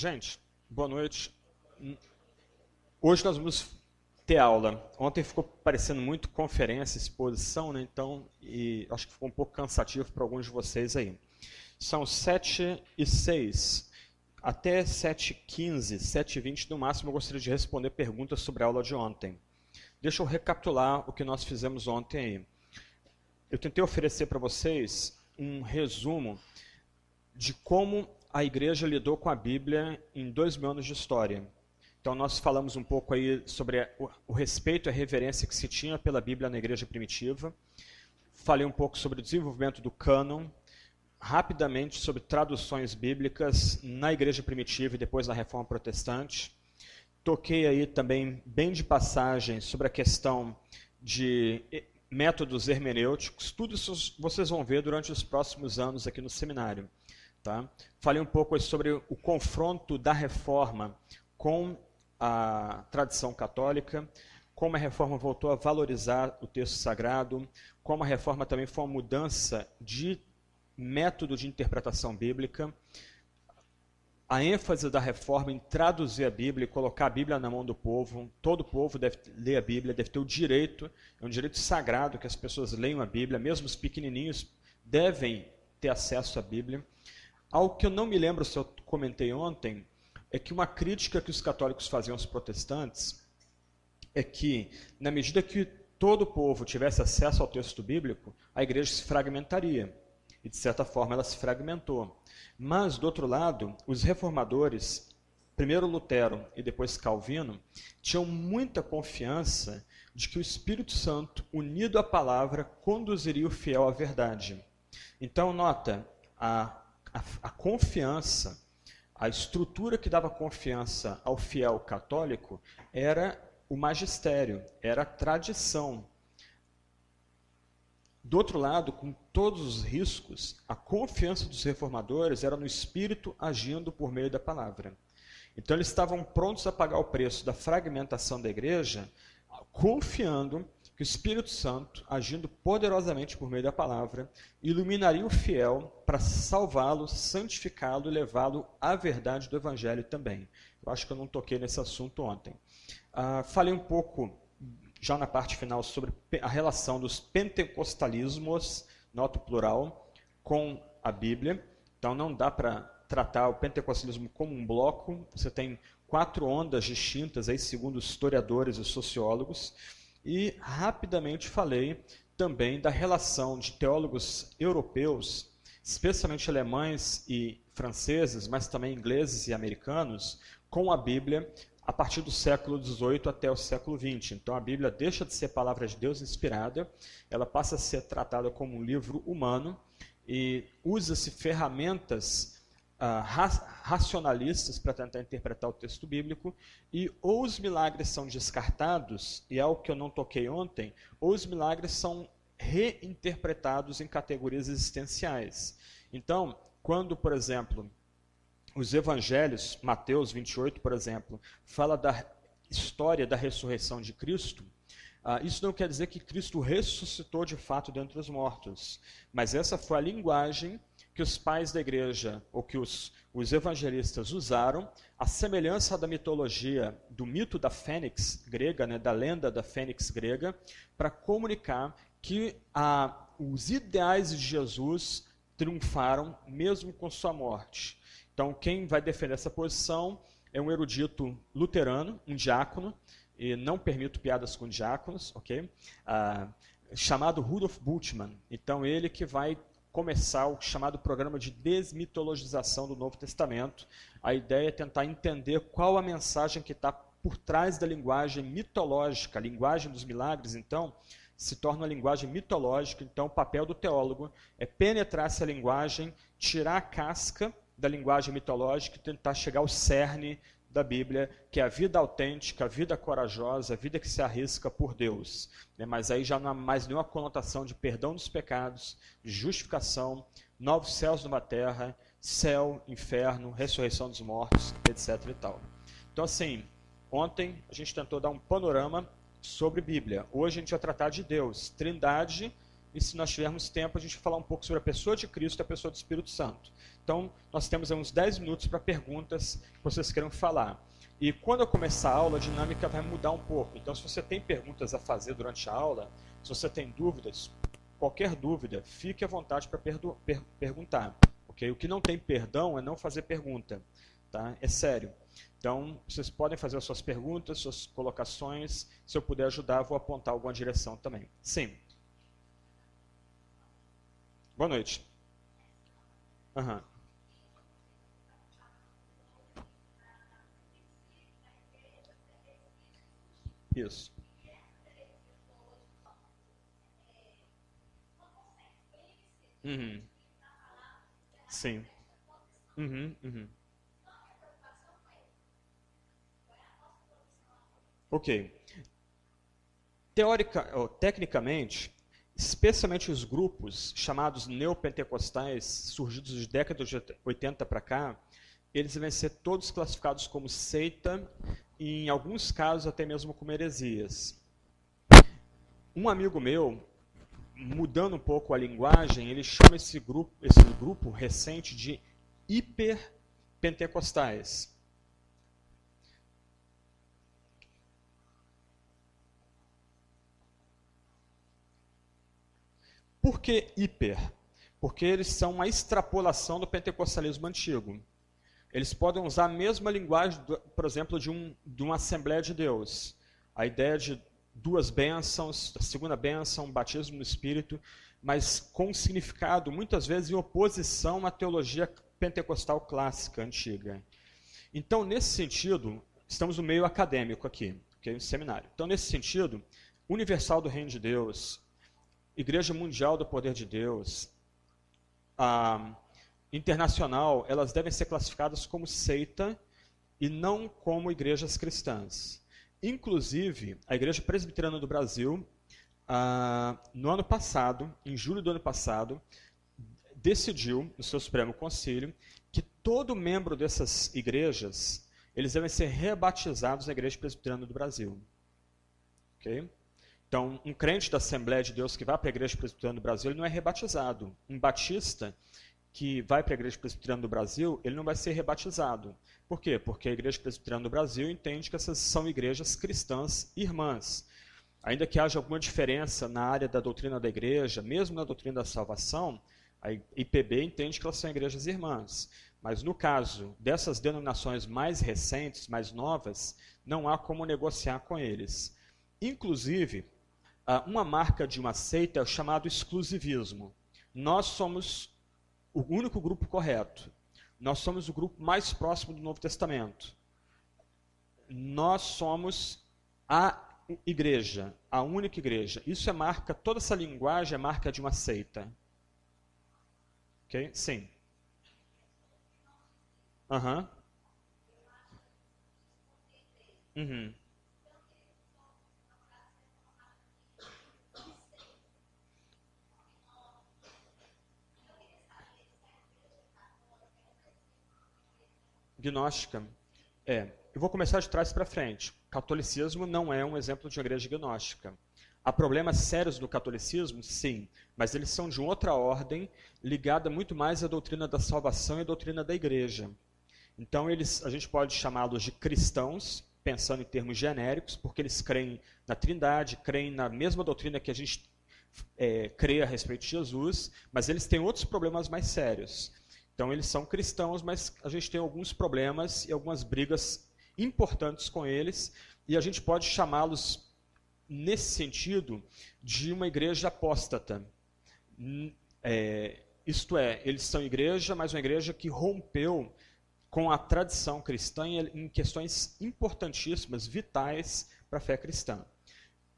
Gente, boa noite. Hoje nós vamos ter aula. Ontem ficou parecendo muito conferência, exposição, né? Então, acho que ficou um pouco cansativo para alguns de vocês aí. São 7h06. Até 7h15, 7h20 no máximo, eu gostaria de responder perguntas sobre a aula de ontem. Deixa eu recapitular o que nós fizemos ontem aí. Eu tentei oferecer para vocês um resumo de como a igreja lidou com a Bíblia em 2000 anos de história. Então nós falamos um pouco aí sobre o respeito e a reverência que se tinha pela Bíblia na igreja primitiva. Falei um pouco sobre o desenvolvimento do cânon, rapidamente sobre traduções bíblicas na igreja primitiva e depois na Reforma Protestante. Toquei aí também bem de passagem sobre a questão de métodos hermenêuticos. Tudo isso vocês vão ver durante os próximos anos aqui no seminário. Tá? Falei um pouco sobre o confronto da Reforma com a tradição católica, como a Reforma voltou a valorizar o texto sagrado, como a Reforma também foi uma mudança de método de interpretação bíblica, a ênfase da Reforma em traduzir a Bíblia e colocar a Bíblia na mão do povo. Todo povo deve ler a Bíblia, deve ter o direito, é um direito sagrado que as pessoas leiam a Bíblia, mesmo os pequenininhos devem ter acesso à Bíblia. Algo que eu não me lembro se eu comentei ontem, é que uma crítica que os católicos faziam aos protestantes é que, na medida que todo o povo tivesse acesso ao texto bíblico, a igreja se fragmentaria. E, de certa forma, ela se fragmentou. Mas, do outro lado, os reformadores, primeiro Lutero e depois Calvino, tinham muita confiança de que o Espírito Santo, unido à palavra, conduziria o fiel à verdade. Então, nota, a confiança, a estrutura que dava confiança ao fiel católico era o magistério, era a tradição. Do outro lado, com todos os riscos, a confiança dos reformadores era no Espírito agindo por meio da palavra. Então eles estavam prontos a pagar o preço da fragmentação da igreja, confiando que o Espírito Santo, agindo poderosamente por meio da palavra, iluminaria o fiel para salvá-lo, santificá-lo e levá-lo à verdade do Evangelho também. Eu acho que eu não toquei nesse assunto ontem. Falei um pouco, já na parte final, sobre a relação dos pentecostalismos, nota o plural, com a Bíblia. Então não dá para tratar o pentecostalismo como um bloco. Você tem 4 ondas distintas, aí, segundo os historiadores e sociólogos. E rapidamente falei também da relação de teólogos europeus, especialmente alemães e franceses, mas também ingleses e americanos, com a Bíblia a partir do século XVIII até o século XX. Então a Bíblia deixa de ser palavra de Deus inspirada, ela passa a ser tratada como um livro humano e usa-se ferramentas racionalistas para tentar interpretar o texto bíblico, e ou os milagres são descartados, e é algo que eu não toquei ontem, ou os milagres são reinterpretados em categorias existenciais. Então, quando, por exemplo, os evangelhos, Mateus 28, por exemplo, fala da história da ressurreição de Cristo, isso não quer dizer que Cristo ressuscitou de fato dentre os mortos, mas essa foi a linguagem que os pais da igreja, ou que os evangelistas usaram, a semelhança da mitologia, do mito da fênix grega, né, da lenda da fênix grega, para comunicar que os ideais de Jesus triunfaram mesmo com sua morte. Então, quem vai defender essa posição é um erudito luterano, um diácono, e não permito piadas com diáconos, ok? Chamado Rudolf Bultmann. Então, ele que vai começar o chamado programa de desmitologização do Novo Testamento. A ideia é tentar entender qual a mensagem que está por trás da linguagem mitológica. A linguagem dos milagres, então, se torna uma linguagem mitológica. Então, o papel do teólogo é penetrar essa linguagem, tirar a casca da linguagem mitológica e tentar chegar ao cerne da Bíblia, que é a vida autêntica, a vida corajosa, a vida que se arrisca por Deus. Mas aí já não há mais nenhuma conotação de perdão dos pecados, de justificação, novos céus numa terra, céu, inferno, ressurreição dos mortos, etc. e tal. Então, assim, ontem a gente tentou dar um panorama sobre Bíblia. Hoje a gente vai tratar de Deus, Trindade, e se nós tivermos tempo a gente vai falar um pouco sobre a pessoa de Cristo e a pessoa do Espírito Santo. Então, nós temos aí uns 10 minutos para perguntas que vocês queiram falar. E quando eu começar a aula, a dinâmica vai mudar um pouco. Então, se você tem perguntas a fazer durante a aula, se você tem dúvidas, qualquer dúvida, fique à vontade para perguntar. Okay? O que não tem perdão é não fazer pergunta. Tá? É sério. Então, vocês podem fazer as suas perguntas, suas colocações. Se eu puder ajudar, vou apontar alguma direção também. Sim. Boa noite. Uhum. Isso. Uhum. Sim. Uhum, uhum. Ok. Tecnicamente, especialmente os grupos chamados neopentecostais, surgidos de décadas de 80 para cá, eles devem ser todos classificados como seita e, em alguns casos, até mesmo como heresias. Um amigo meu, mudando um pouco a linguagem, ele chama esse grupo recente de hiperpentecostais. Por que hiper? Porque eles são uma extrapolação do pentecostalismo antigo. Eles podem usar a mesma linguagem, por exemplo, de uma Assembleia de Deus. A ideia de duas bênçãos, a segunda bênção, batismo no Espírito, mas com um significado, muitas vezes, em oposição à teologia pentecostal clássica, antiga. Então, nesse sentido, estamos no meio acadêmico aqui, okay? Um seminário. Então, nesse sentido, Universal do Reino de Deus, Igreja Mundial do Poder de Deus, a internacional, elas devem ser classificadas como seita e não como igrejas cristãs. Inclusive, a Igreja Presbiteriana do Brasil, no ano passado, em julho do ano passado, decidiu, no seu Supremo Concílio, que todo membro dessas igrejas, eles devem ser rebatizados na Igreja Presbiteriana do Brasil. Ok? Então, um crente da Assembleia de Deus que vai para a Igreja Presbiteriana do Brasil, ele não é rebatizado. Um batista que vai para a Igreja Presbiteriana do Brasil, ele não vai ser rebatizado. Por quê? Porque a Igreja Presbiteriana do Brasil entende que essas são igrejas cristãs irmãs. Ainda que haja alguma diferença na área da doutrina da igreja, mesmo na doutrina da salvação, a IPB entende que elas são igrejas irmãs. Mas no caso dessas denominações mais recentes, mais novas, não há como negociar com eles. Inclusive, uma marca de uma seita é o chamado exclusivismo. Nós somos o único grupo correto. Nós somos o grupo mais próximo do Novo Testamento. Nós somos a igreja, a única igreja. Isso é marca, toda essa linguagem é marca de uma seita. Ok? Sim. Aham. Uhum. Gnóstica. Eu vou começar de trás para frente. Catolicismo não é um exemplo de uma igreja gnóstica. Há problemas sérios no catolicismo? Sim, mas eles são de outra ordem, ligada muito mais à doutrina da salvação e à doutrina da igreja. Então, a gente pode chamá-los de cristãos, pensando em termos genéricos, porque eles creem na Trindade, creem na mesma doutrina que a gente crê a respeito de Jesus, mas eles têm outros problemas mais sérios. Então, eles são cristãos, mas a gente tem alguns problemas e algumas brigas importantes com eles, e a gente pode chamá-los, nesse sentido, de uma igreja apóstata. Isto é, eles são igreja, mas uma igreja que rompeu com a tradição cristã em questões importantíssimas, vitais para a fé cristã.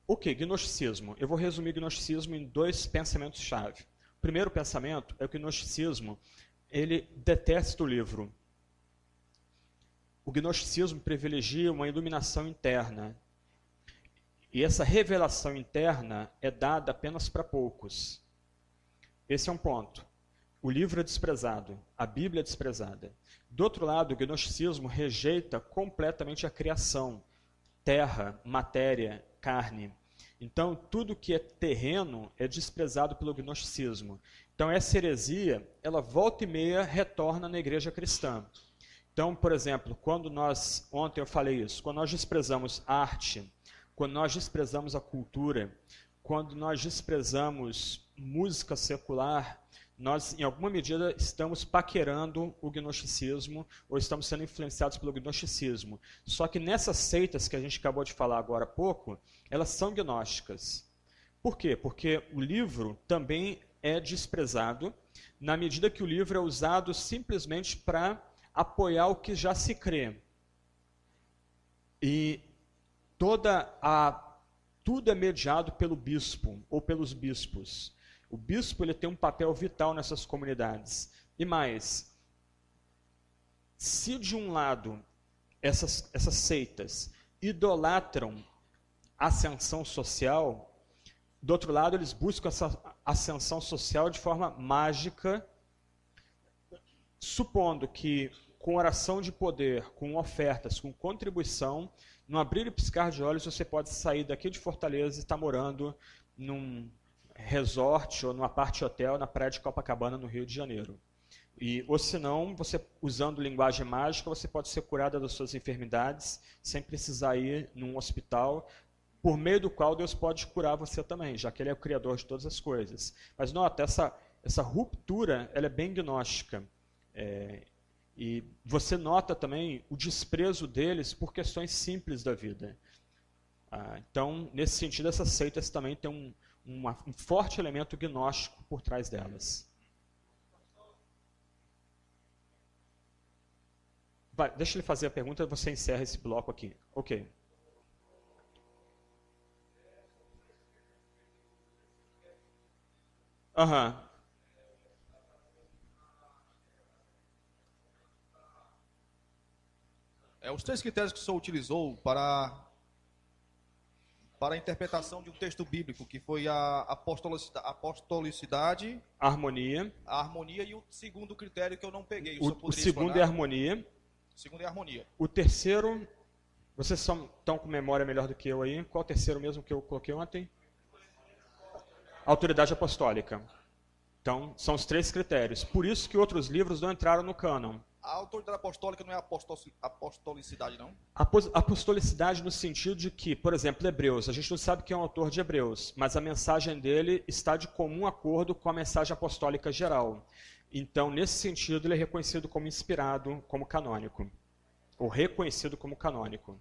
Ok, gnosticismo. Eu vou resumir o gnosticismo em dois pensamentos-chave. O primeiro pensamento é que o gnosticismo ele detesta o livro. O gnosticismo privilegia uma iluminação interna. E essa revelação interna é dada apenas para poucos. Esse é um ponto. O livro é desprezado, a Bíblia é desprezada. Do outro lado, o gnosticismo rejeita completamente a criação, terra, matéria, carne. Então, tudo que é terreno é desprezado pelo gnosticismo. Então, essa heresia, ela volta e meia retorna na igreja cristã. Então, por exemplo, ontem eu falei isso, quando nós desprezamos a arte, quando nós desprezamos a cultura, quando nós desprezamos música secular, nós, em alguma medida, estamos paquerando o gnosticismo ou estamos sendo influenciados pelo gnosticismo. Só que nessas seitas que a gente acabou de falar agora há pouco, elas são gnósticas. Por quê? Porque o livro também é desprezado na medida que o livro é usado simplesmente para apoiar o que já se crê. E tudo é mediado pelo bispo ou pelos bispos. O bispo ele tem um papel vital nessas comunidades. E mais, se de um lado essas seitas idolatram a ascensão social, do outro lado eles buscam essa ascensão social de forma mágica, supondo que com oração de poder, com ofertas, com contribuição, no abrir e piscar de olhos você pode sair daqui de Fortaleza e estar morando num resort ou numa parte hotel na praia de Copacabana, no Rio de Janeiro. Ou se não, você usando linguagem mágica, você pode ser curada das suas enfermidades sem precisar ir num hospital, por meio do qual Deus pode curar você também, já que Ele é o Criador de todas as coisas. Mas nota, essa ruptura ela é bem gnóstica. E você nota também o desprezo deles por questões simples da vida. Então, nesse sentido, essas seitas também têm um forte elemento gnóstico por trás delas. Deixa ele fazer a pergunta e você encerra esse bloco aqui. Ok. Aham. Os 3 critérios que o senhor utilizou para a interpretação de um texto bíblico, que foi a apostolicidade, A harmonia. a harmonia e o segundo critério que eu não peguei. O segundo é a harmonia. O segundo é a harmonia. O terceiro, vocês estão com memória melhor do que eu aí. Qual o terceiro mesmo que eu coloquei ontem? Autoridade apostólica. Então, são os 3 critérios. Por isso que outros livros não entraram no cânon. A autoridade apostólica não é apostolicidade, não? Apostolicidade no sentido de que, por exemplo, Hebreus, a gente não sabe quem é o autor de Hebreus, mas a mensagem dele está de comum acordo com a mensagem apostólica geral. Então, nesse sentido, ele é reconhecido como inspirado, como canônico. Ou reconhecido como canônico.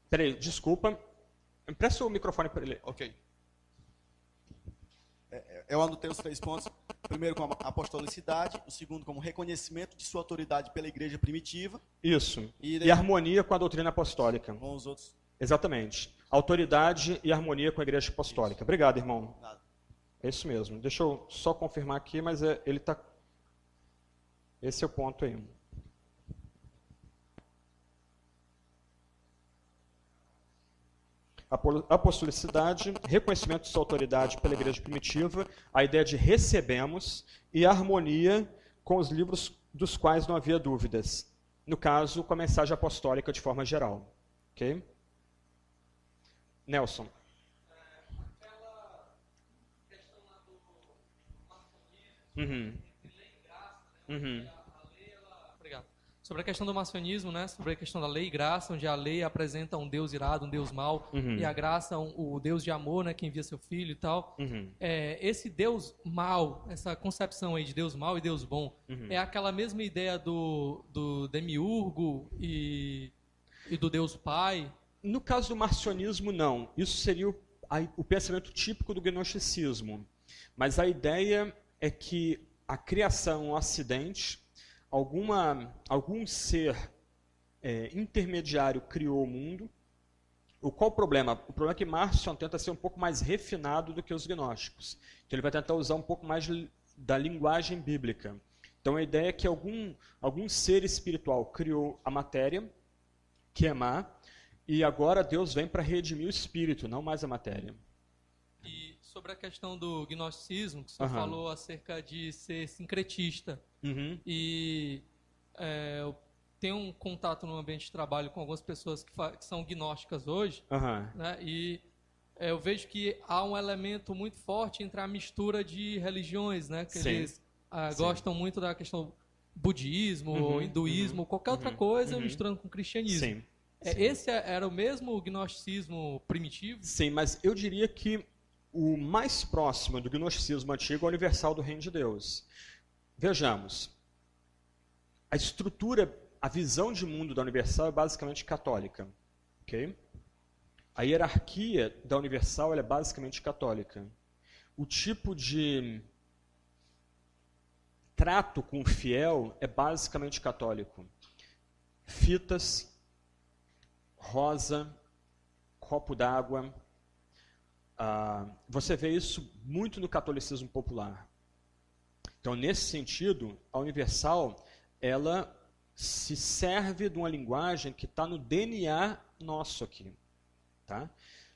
Peraí, desculpa. Empresta o microfone para ele. Ok. Eu anotei os 3 pontos. O primeiro como apostolicidade, o segundo como reconhecimento de sua autoridade pela igreja primitiva. Isso. E harmonia com a doutrina apostólica. Com os outros. Exatamente. Autoridade e harmonia com a igreja apostólica. Obrigado, irmão. Nada. É isso mesmo. Deixa eu só confirmar aqui, mas ele está... Esse é o ponto aí. Apostolicidade, reconhecimento de sua autoridade pela igreja primitiva, a ideia de recebemos e a harmonia com os livros dos quais não havia dúvidas. No caso, com a mensagem apostólica de forma geral. Ok? Nelson. Obrigado. Sobre a questão do maçonismo, né? Sobre a questão da lei e graça, onde a lei apresenta um Deus irado, um Deus mau, e a graça, o Deus de amor, né? Que envia seu filho e tal. Esse Deus mau, essa concepção aí de Deus mau e Deus bom, é aquela mesma ideia do demiurgo e do Deus Pai? No caso do marcionismo, não. Isso seria o pensamento típico do gnosticismo. Mas a ideia é que a criação é um acidente, algum ser intermediário criou o mundo. Qual o problema? O problema é que Marcion tenta ser um pouco mais refinado do que os gnósticos. Então ele vai tentar usar um pouco mais da linguagem bíblica. Então a ideia é que algum ser espiritual criou a matéria, que é má, e agora Deus vem para redimir o espírito, não mais a matéria. E sobre a questão do gnosticismo, que o senhor falou acerca de ser sincretista. E tenho um contato no ambiente de trabalho com algumas pessoas que são gnósticas hoje, né? E eu vejo que há um elemento muito forte entre a mistura de religiões, né? Que eles gostam muito da questão budismo, hinduísmo, qualquer outra coisa, misturando com cristianismo. Sim. Esse era o mesmo gnosticismo primitivo? Sim, mas eu diria que o mais próximo do gnosticismo antigo é o universal do reino de Deus. Vejamos, a estrutura, a visão de mundo da universal é basicamente católica, ok? A hierarquia da universal ela é basicamente católica. O tipo de trato com o fiel é basicamente católico. Fitas, rosa, copo d'água. Você vê isso muito no catolicismo popular. Então, nesse sentido, a universal ela se serve de uma linguagem que está no DNA nosso aqui. Tá?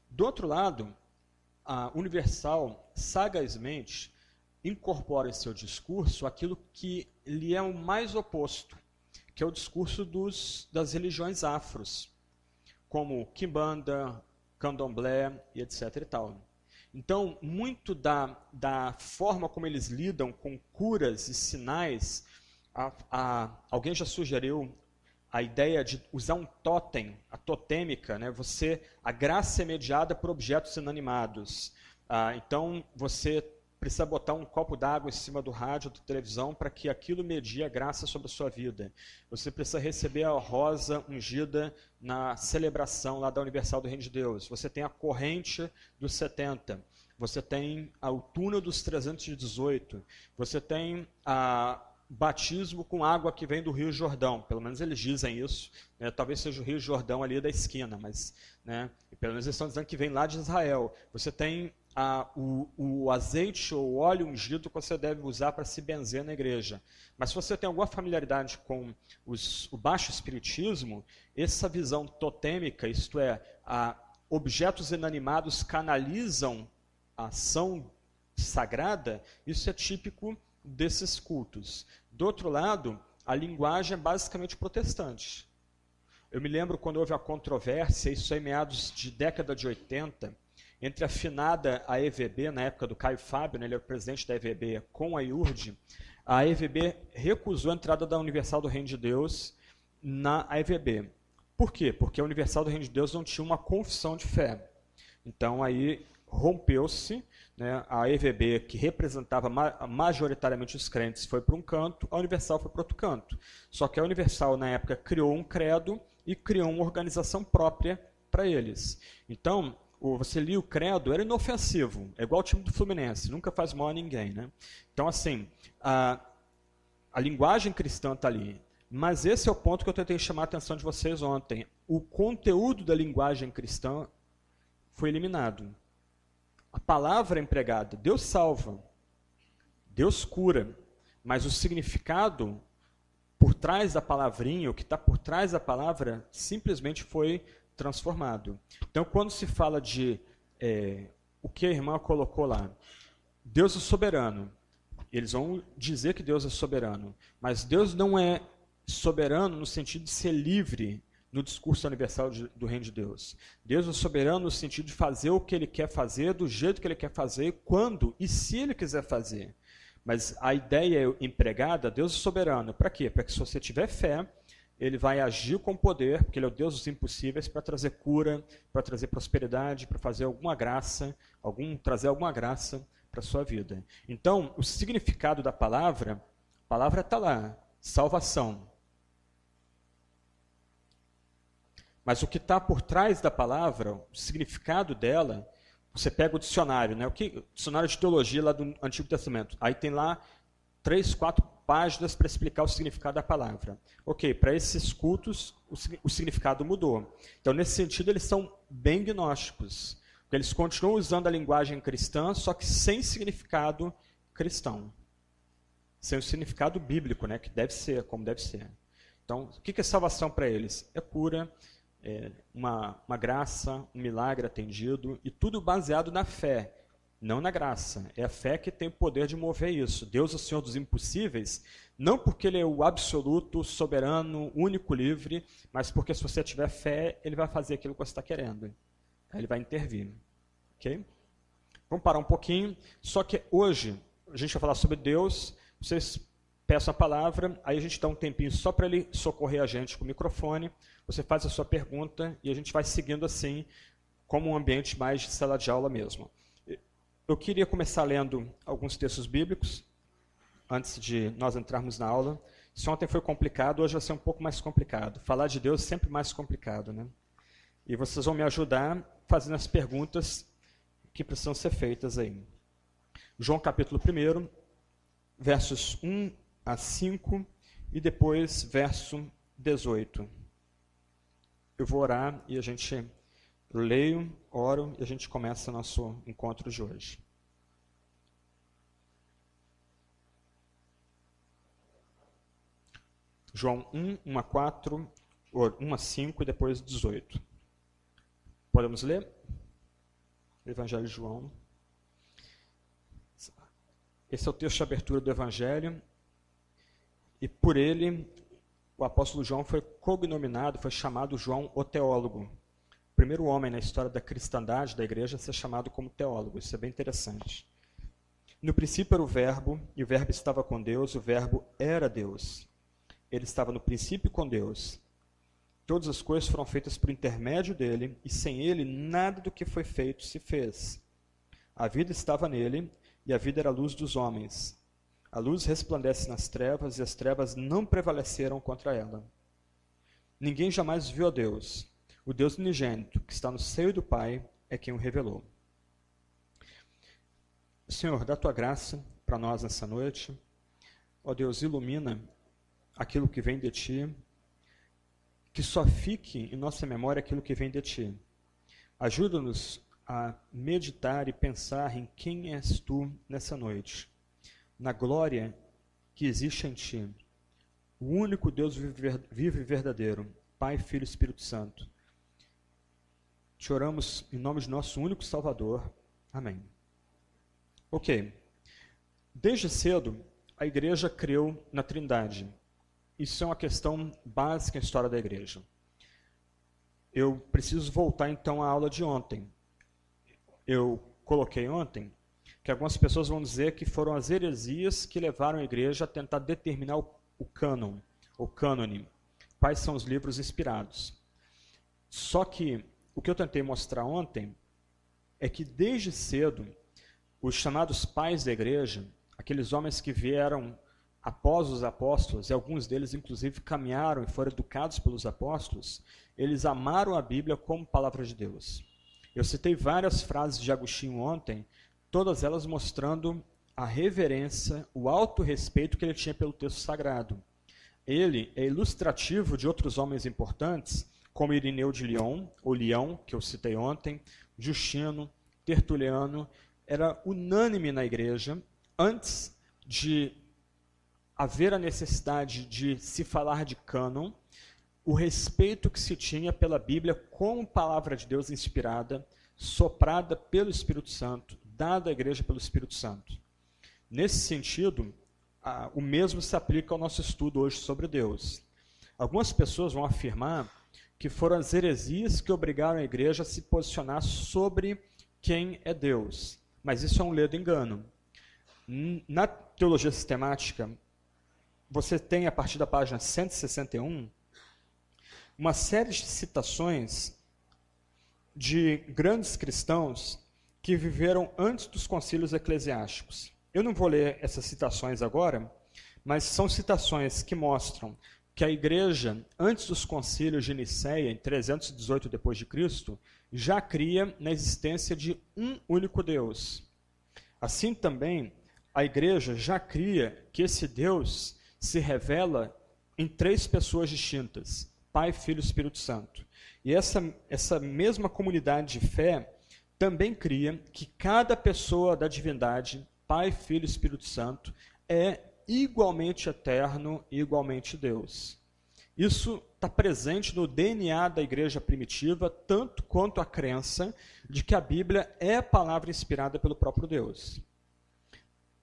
Do outro lado, a universal, sagazmente, incorpora em seu discurso aquilo que lhe é o mais oposto, que é o discurso das religiões afros, como Quimbanda, Candomblé e etc. e tal. Então, muito da forma como eles lidam com curas e sinais, alguém já sugeriu a ideia de usar um totem, a totêmica, né? A graça é mediada por objetos inanimados. Então, você precisa botar um copo d'água em cima do rádio ou da televisão para que aquilo medie a graça sobre a sua vida. Você precisa receber a rosa ungida na celebração lá da Universal do Reino de Deus. Você tem a corrente dos 70. Você tem o túnel dos 318. Você tem batismo com água que vem do Rio Jordão. Pelo menos eles dizem isso. Né? Talvez seja o Rio Jordão ali da esquina, mas né? Pelo menos eles estão dizendo que vem lá de Israel. Você tem o azeite ou o óleo ungido que você deve usar para se benzer na igreja. Mas se você tem alguma familiaridade com o baixo espiritismo, essa visão totêmica, isto é, objetos inanimados canalizam a ação sagrada, isso é típico desses cultos. Do outro lado, a linguagem é basicamente protestante. Eu me lembro quando houve a controvérsia, isso aí meados de década de 80, entre a finada AEVB, na época do Caio Fábio, né, ele era o presidente da AEVB, com a IURD, a AEVB recusou a entrada da Universal do Reino de Deus na AEVB. Por quê? Porque a Universal do Reino de Deus não tinha uma confissão de fé. Então aí rompeu-se, né, a AEVB, que representava majoritariamente os crentes, foi para um canto, a Universal foi para outro canto. Só que a Universal, na época, criou um credo e criou uma organização própria para eles. Então, você lia o credo, era inofensivo, é igual o time do Fluminense, nunca faz mal a ninguém. Né? Então, assim, a linguagem cristã está ali. Mas esse é o ponto que eu tentei chamar a atenção de vocês ontem. O conteúdo da linguagem cristã foi eliminado. A palavra empregada, Deus salva, Deus cura, mas o significado por trás da palavrinha, o que está por trás da palavra, simplesmente foi transformado. Então, quando se fala de o que a irmã colocou lá, Deus é soberano, eles vão dizer que Deus é soberano, mas Deus não é soberano no sentido de ser livre no discurso universal do reino de Deus. Deus é soberano no sentido de fazer o que ele quer fazer, do jeito que ele quer fazer, quando e se ele quiser fazer. Mas a ideia empregada, Deus é soberano. Para quê? Para que se você tiver fé, ele vai agir com poder, porque ele é o Deus dos impossíveis, para trazer cura, para trazer prosperidade, para fazer alguma graça, trazer alguma graça para a sua vida. Então, o significado da palavra, a palavra está lá, salvação. Mas o que está por trás da palavra, o significado dela, você pega o dicionário, né? O dicionário de teologia lá do Antigo Testamento. Aí tem lá 3, 4 páginas para explicar o significado da palavra. Ok, para esses cultos o significado mudou. Então, nesse sentido, eles são bem gnósticos. Porque eles continuam usando a linguagem cristã, só que sem significado cristão. Sem o significado bíblico, né? Que deve ser, como deve ser. Então, o que é salvação para eles? É cura, uma graça, um milagre atendido, e tudo baseado na fé. não na graça. É a fé que tem o poder de mover isso. Deus é o Senhor dos impossíveis, não porque Ele é o absoluto, soberano, único, livre, mas porque se você tiver fé, Ele vai fazer aquilo que você está querendo. Ele vai intervir. Ok? Vamos parar um pouquinho. Só que hoje, a gente vai falar sobre Deus. Vocês peçam a palavra, aí a gente dá um tempinho só para Ele socorrer a gente com o microfone. Você faz a sua pergunta e a gente vai seguindo assim, como um ambiente mais de sala de aula mesmo. Eu queria começar lendo alguns textos bíblicos, antes de nós entrarmos na aula. Se ontem foi complicado, hoje vai ser um pouco mais complicado. Falar de Deus é sempre mais complicado, né? E vocês vão me ajudar fazendo as perguntas que precisam ser feitas aí. João capítulo 1, versos 1 a 5 e depois verso 18. Eu vou orar e a gente leio, oro e a gente começa nosso encontro de hoje. João 1 a 4, 1 a 5 e depois 18. Podemos ler? Evangelho de João. Esse é o texto de abertura do Evangelho. E por ele, o apóstolo João foi cognominado, foi chamado João o Teólogo. O primeiro homem na história da cristandade, da igreja, a ser chamado como teólogo. Isso é bem interessante. No princípio era o Verbo, e o Verbo estava com Deus, o Verbo era Deus. Ele estava no princípio com Deus. Todas as coisas foram feitas por intermédio dele, e sem ele nada do que foi feito se fez. A vida estava nele, e a vida era a luz dos homens. A luz resplandece nas trevas, e as trevas não prevaleceram contra ela. Ninguém jamais viu a Deus. O Deus unigênito, que está no seio do Pai, é quem o revelou. Senhor, dá tua graça para nós nessa noite. Ó Deus, ilumina aquilo que vem de ti, que só fique em nossa memória aquilo que vem de ti. Ajuda-nos a meditar e pensar em quem és tu nessa noite, na glória que existe em ti, o único Deus vivo e verdadeiro, Pai, Filho e Espírito Santo. Te oramos em nome de nosso único Salvador. Amém. Ok. Desde cedo, a igreja creu na Trindade. Isso é uma questão básica na história da igreja. Eu preciso voltar então à aula de ontem. Eu coloquei ontem que algumas pessoas vão dizer que foram as heresias que levaram a igreja a tentar determinar o cânon, o cânone. Quais são os livros inspirados. Só que o que eu tentei mostrar ontem é que desde cedo, os chamados pais da igreja, aqueles homens que vieram após os apóstolos, e alguns deles inclusive caminharam e foram educados pelos apóstolos, eles amaram a Bíblia como palavra de Deus. Eu citei várias frases de Agostinho ontem, todas elas mostrando a reverência, o alto respeito que ele tinha pelo texto sagrado. Ele é ilustrativo de outros homens importantes, como Irineu de Lyon, ou Leão, que eu citei ontem, Justino, Tertuliano. Era unânime na igreja, antes de haver a necessidade de se falar de cânon, o respeito que se tinha pela Bíblia como palavra de Deus inspirada, soprada pelo Espírito Santo, dada à igreja pelo Espírito Santo. Nesse sentido, o mesmo se aplica ao nosso estudo hoje sobre Deus. Algumas pessoas vão afirmar que foram as heresias que obrigaram a igreja a se posicionar sobre quem é Deus. Mas isso é um ledo engano. Na teologia sistemática, você tem, a partir da página 161, uma série de citações de grandes cristãos que viveram antes dos concílios eclesiásticos. Eu não vou ler essas citações agora, mas são citações que mostram que a igreja, antes dos concílios de Nicéia, em 318 d.C., já cria na existência de um único Deus. Assim também, a igreja já cria que esse Deus se revela em três pessoas distintas, Pai, Filho e Espírito Santo. E essa mesma comunidade de fé também cria que cada pessoa da divindade, Pai, Filho e Espírito Santo, é igualmente eterno e igualmente Deus. Isso está presente no DNA da igreja primitiva, tanto quanto a crença de que a Bíblia é a palavra inspirada pelo próprio Deus.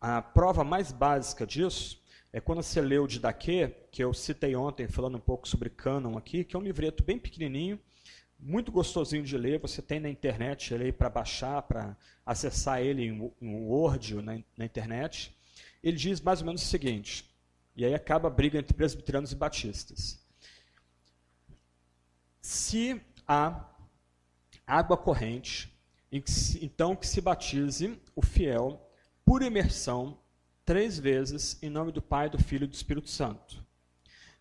A prova mais básica disso é quando você lê o Didaquê, que eu citei ontem falando um pouco sobre cânon aqui, que é um livreto bem pequenininho, muito gostosinho de ler, você tem na internet ele aí para baixar, para acessar ele em Word ou na internet. Ele diz mais ou menos o seguinte, e aí acaba a briga entre presbiterianos e batistas. Se há água corrente, então que se batize o fiel por imersão 3 vezes em nome do Pai, do Filho e do Espírito Santo.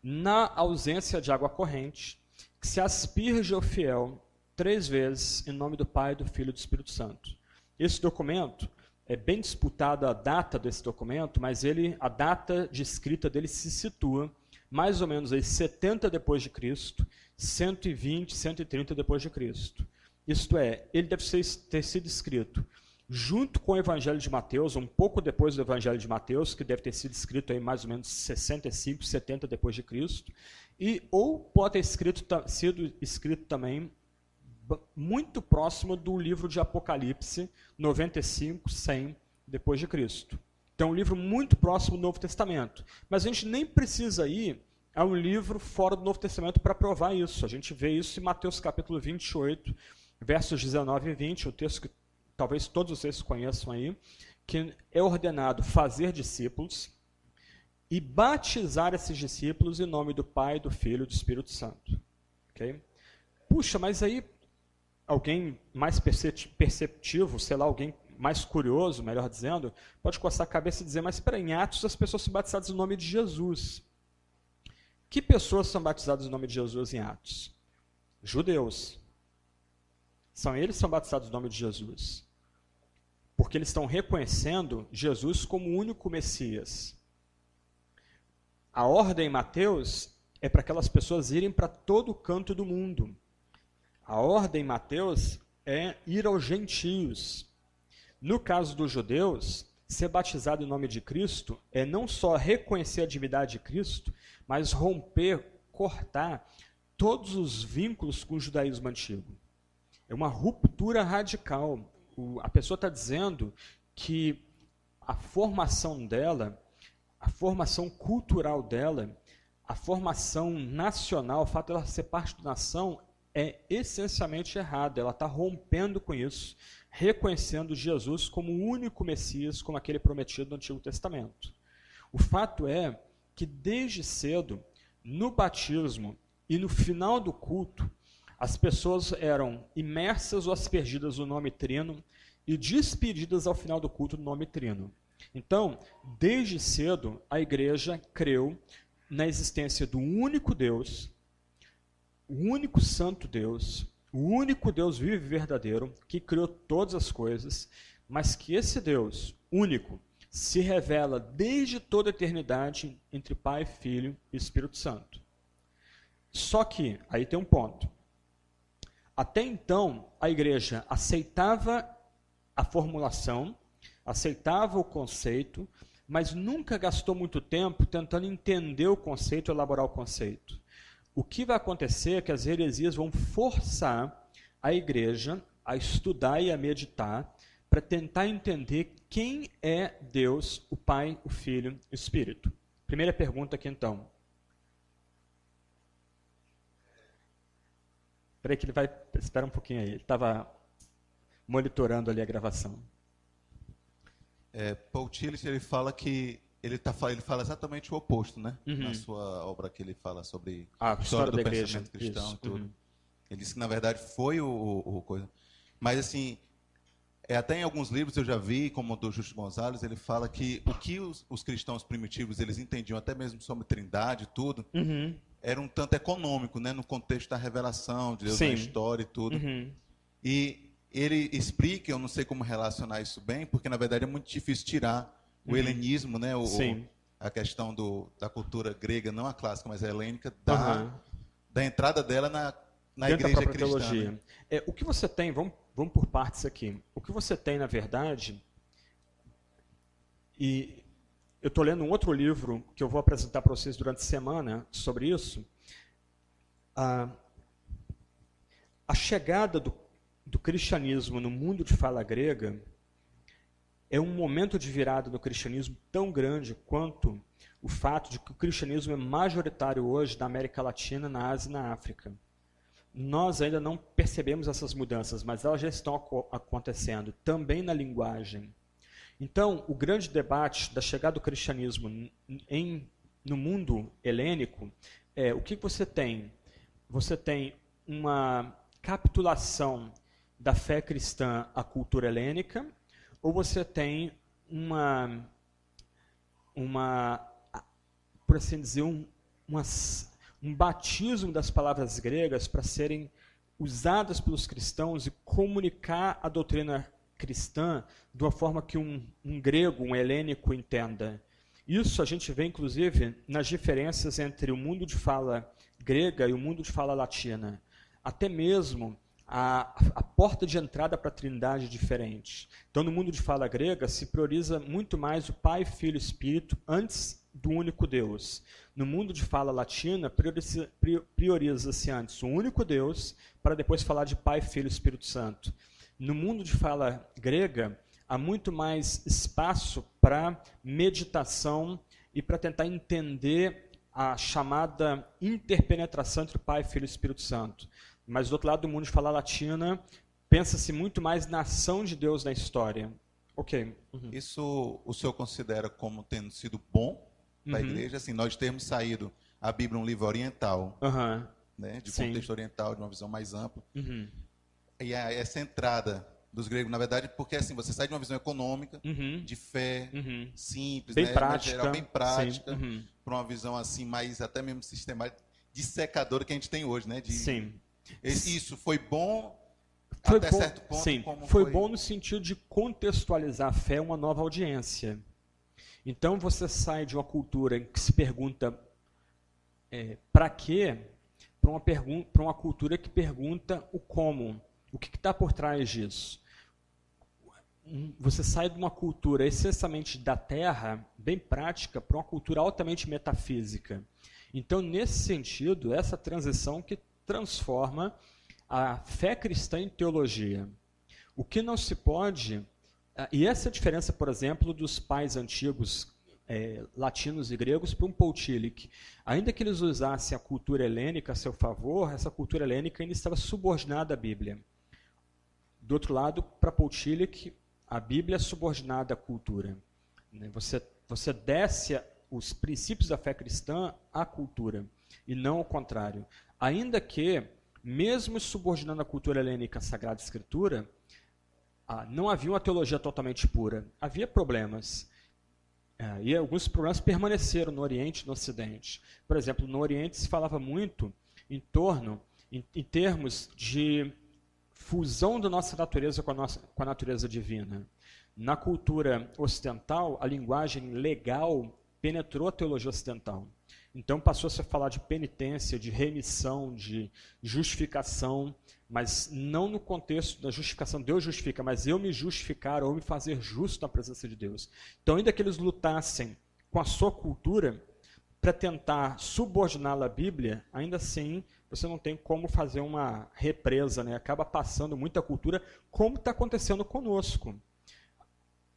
Na ausência de água corrente, que se asperge o fiel 3 vezes em nome do Pai, do Filho e do Espírito Santo. Esse documento, é bem disputada a data desse documento, mas a data de escrita dele se situa mais ou menos aí 70 depois de Cristo, 120, 130 depois de Cristo. Isto é, ele deve ter sido escrito junto com o Evangelho de Mateus, um pouco depois do Evangelho de Mateus, que deve ter sido escrito aí mais ou menos 65, 70 depois de Cristo, ou pode ter sido escrito também muito próximo do livro de Apocalipse, 95, 100 depois de Cristo. Então, é um livro muito próximo do Novo Testamento. Mas a gente nem precisa ir a um livro fora do Novo Testamento para provar isso. A gente vê isso em Mateus capítulo 28, versos 19 e 20, um texto que talvez todos vocês conheçam aí, que é ordenado fazer discípulos e batizar esses discípulos em nome do Pai, do Filho e do Espírito Santo. Okay? Puxa, mas aí alguém mais perceptivo, sei lá, alguém mais curioso, melhor dizendo, pode coçar a cabeça e dizer, mas espera, em Atos as pessoas são batizadas em nome de Jesus. Que pessoas são batizadas em nome de Jesus em Atos? Judeus. São eles que são batizados em nome de Jesus. Porque eles estão reconhecendo Jesus como o único Messias. A ordem em Mateus é para aquelas pessoas irem para todo canto do mundo. A ordem em Mateus é ir aos gentios. No caso dos judeus, ser batizado em nome de Cristo é não só reconhecer a divindade de Cristo, mas romper, cortar todos os vínculos com o judaísmo antigo. É uma ruptura radical. A pessoa está dizendo que a formação dela, a formação cultural dela, a formação nacional, o fato de ela ser parte da nação, é essencialmente errada. Ela está rompendo com isso, reconhecendo Jesus como o único Messias, como aquele prometido no Antigo Testamento. O fato é que desde cedo, no batismo e no final do culto, as pessoas eram imersas ou aspergidas no nome Trino e despedidas ao final do culto no nome Trino. Então, desde cedo, a igreja creu na existência do único Deus, o único santo Deus, o único Deus vivo e verdadeiro, que criou todas as coisas, mas que esse Deus único se revela desde toda a eternidade entre Pai, Filho e Espírito Santo. Só que, aí tem um ponto. Até então, a igreja aceitava a formulação, aceitava o conceito, mas nunca gastou muito tempo tentando entender o conceito, elaborar o conceito. O que vai acontecer é que as heresias vão forçar a igreja a estudar e a meditar para tentar entender quem é Deus, o Pai, o Filho e o Espírito. Primeira pergunta aqui então. Espera aí que ele vai... Espera um pouquinho aí. Ele estava monitorando ali a gravação. Paul Tillich, ele fala que... Ele fala exatamente o oposto, né? Uhum. Na sua obra que ele fala sobre a história do da pensamento pensamento cristão isso. E tudo. Uhum. Ele disse que, na verdade, foi o coisa. Mas, assim, até em alguns livros eu já vi, como o do Justo Gonzalez, ele fala que o que os cristãos primitivos eles entendiam, até mesmo sobre trindade e tudo, Uhum. era um tanto econômico, né? No contexto da revelação de Deus, Sim. na história e tudo. Uhum. E ele explica, eu não sei como relacionar isso bem, porque, na verdade, é muito difícil tirar o helenismo, né? A questão da cultura grega, não a clássica, mas a helênica, da entrada dela na igreja cristã. Teologia. Né? O que você tem, vamos por partes aqui. O que você tem, na verdade, e eu estou lendo um outro livro que eu vou apresentar para vocês durante a semana sobre isso, A chegada do cristianismo no mundo de fala grega é um momento de virada do cristianismo tão grande quanto o fato de que o cristianismo é majoritário hoje na América Latina, na Ásia e na África. Nós ainda não percebemos essas mudanças, mas elas já estão acontecendo, também na linguagem. Então, o grande debate da chegada do cristianismo no mundo helênico é o que você tem? Você tem uma capitulação da fé cristã à cultura helênica, ou você tem por assim dizer, um batismo das palavras gregas para serem usadas pelos cristãos e comunicar a doutrina cristã de uma forma que um grego, um helênico entenda. Isso a gente vê, inclusive, nas diferenças entre o mundo de fala grega e o mundo de fala latina. Até mesmo a porta de entrada para a Trindade é diferente. Então, no mundo de fala grega, se prioriza muito mais o Pai, Filho e Espírito antes do único Deus. No mundo de fala latina, prioriza-se antes o único Deus, para depois falar de Pai, Filho e Espírito Santo. No mundo de fala grega, há muito mais espaço para meditação e para tentar entender a chamada interpenetração entre Pai, Filho e Espírito Santo. Mas do outro lado do mundo de fala latina, pensa-se muito mais na ação de Deus na história. Ok. Uhum. Isso o senhor considera como tendo sido bom para a igreja? Assim, nós termos saído a Bíblia um livro oriental, né, de contexto oriental, de uma visão mais ampla. E essa entrada dos gregos, na verdade, porque assim, você sai de uma visão econômica, de fé, simples, bem né, prática, geral, bem prática, para uma visão assim mais até mesmo sistemática, dissecadora que a gente tem hoje, né? Sim. Isso foi bom até bom, certo ponto? Sim, foi bom no sentido de contextualizar a fé a uma nova audiência. Então você sai de uma cultura que se pergunta para quê, para uma cultura que pergunta o como, o que está por trás disso. Você sai de uma cultura essencialmente da terra, bem prática, para uma cultura altamente metafísica. Então, nesse sentido, essa transição que transforma a fé cristã em teologia. O que não se pode... E essa é a diferença, por exemplo, dos pais antigos latinos e gregos para um Paul Tillich. Ainda que eles usassem a cultura helênica a seu favor, essa cultura helênica ainda estava subordinada à Bíblia. Do outro lado, para Paul Tillich, a Bíblia é subordinada à cultura. Você desce os princípios da fé cristã à cultura, e não o contrário. Ainda que, mesmo subordinando a cultura helênica à Sagrada Escritura, não havia uma teologia totalmente pura. Havia problemas. E alguns problemas permaneceram no Oriente e no Ocidente. Por exemplo, no Oriente se falava muito em termos de fusão da nossa natureza com a natureza divina. Na cultura ocidental, a linguagem legal penetrou a teologia ocidental. Então passou a se falar de penitência, de remissão, de justificação, mas não no contexto da justificação, Deus justifica, mas eu me justificar ou me fazer justo na presença de Deus. Então, ainda que eles lutassem com a sua cultura para tentar subordiná-la à Bíblia, ainda assim você não tem como fazer uma represa, né? Acaba passando muita cultura, como está acontecendo conosco.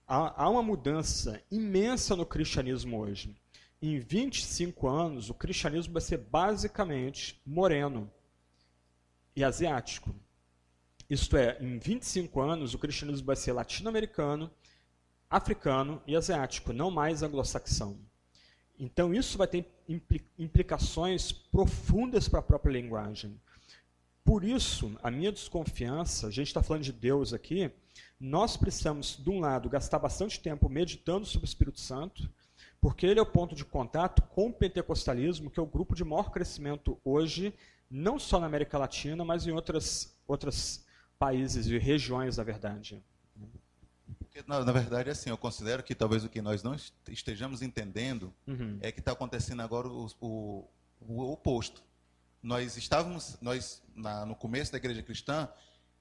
Há uma mudança imensa no cristianismo hoje. Em 25 anos, o cristianismo vai ser basicamente moreno e asiático. Isto é, em 25 anos, o cristianismo vai ser latino-americano, africano e asiático, não mais anglo-saxão. Então, isso vai ter implicações profundas para a própria linguagem. Por isso, a minha desconfiança, a gente está falando de Deus aqui, nós precisamos, de um lado, gastar bastante tempo meditando sobre o Espírito Santo, porque ele é o ponto de contato com o pentecostalismo, que é o grupo de maior crescimento hoje, não só na América Latina, mas em outros países e regiões, na verdade. Porque, na verdade, assim, eu considero que talvez o que nós não estejamos entendendo é que está acontecendo agora o oposto. No começo da igreja cristã,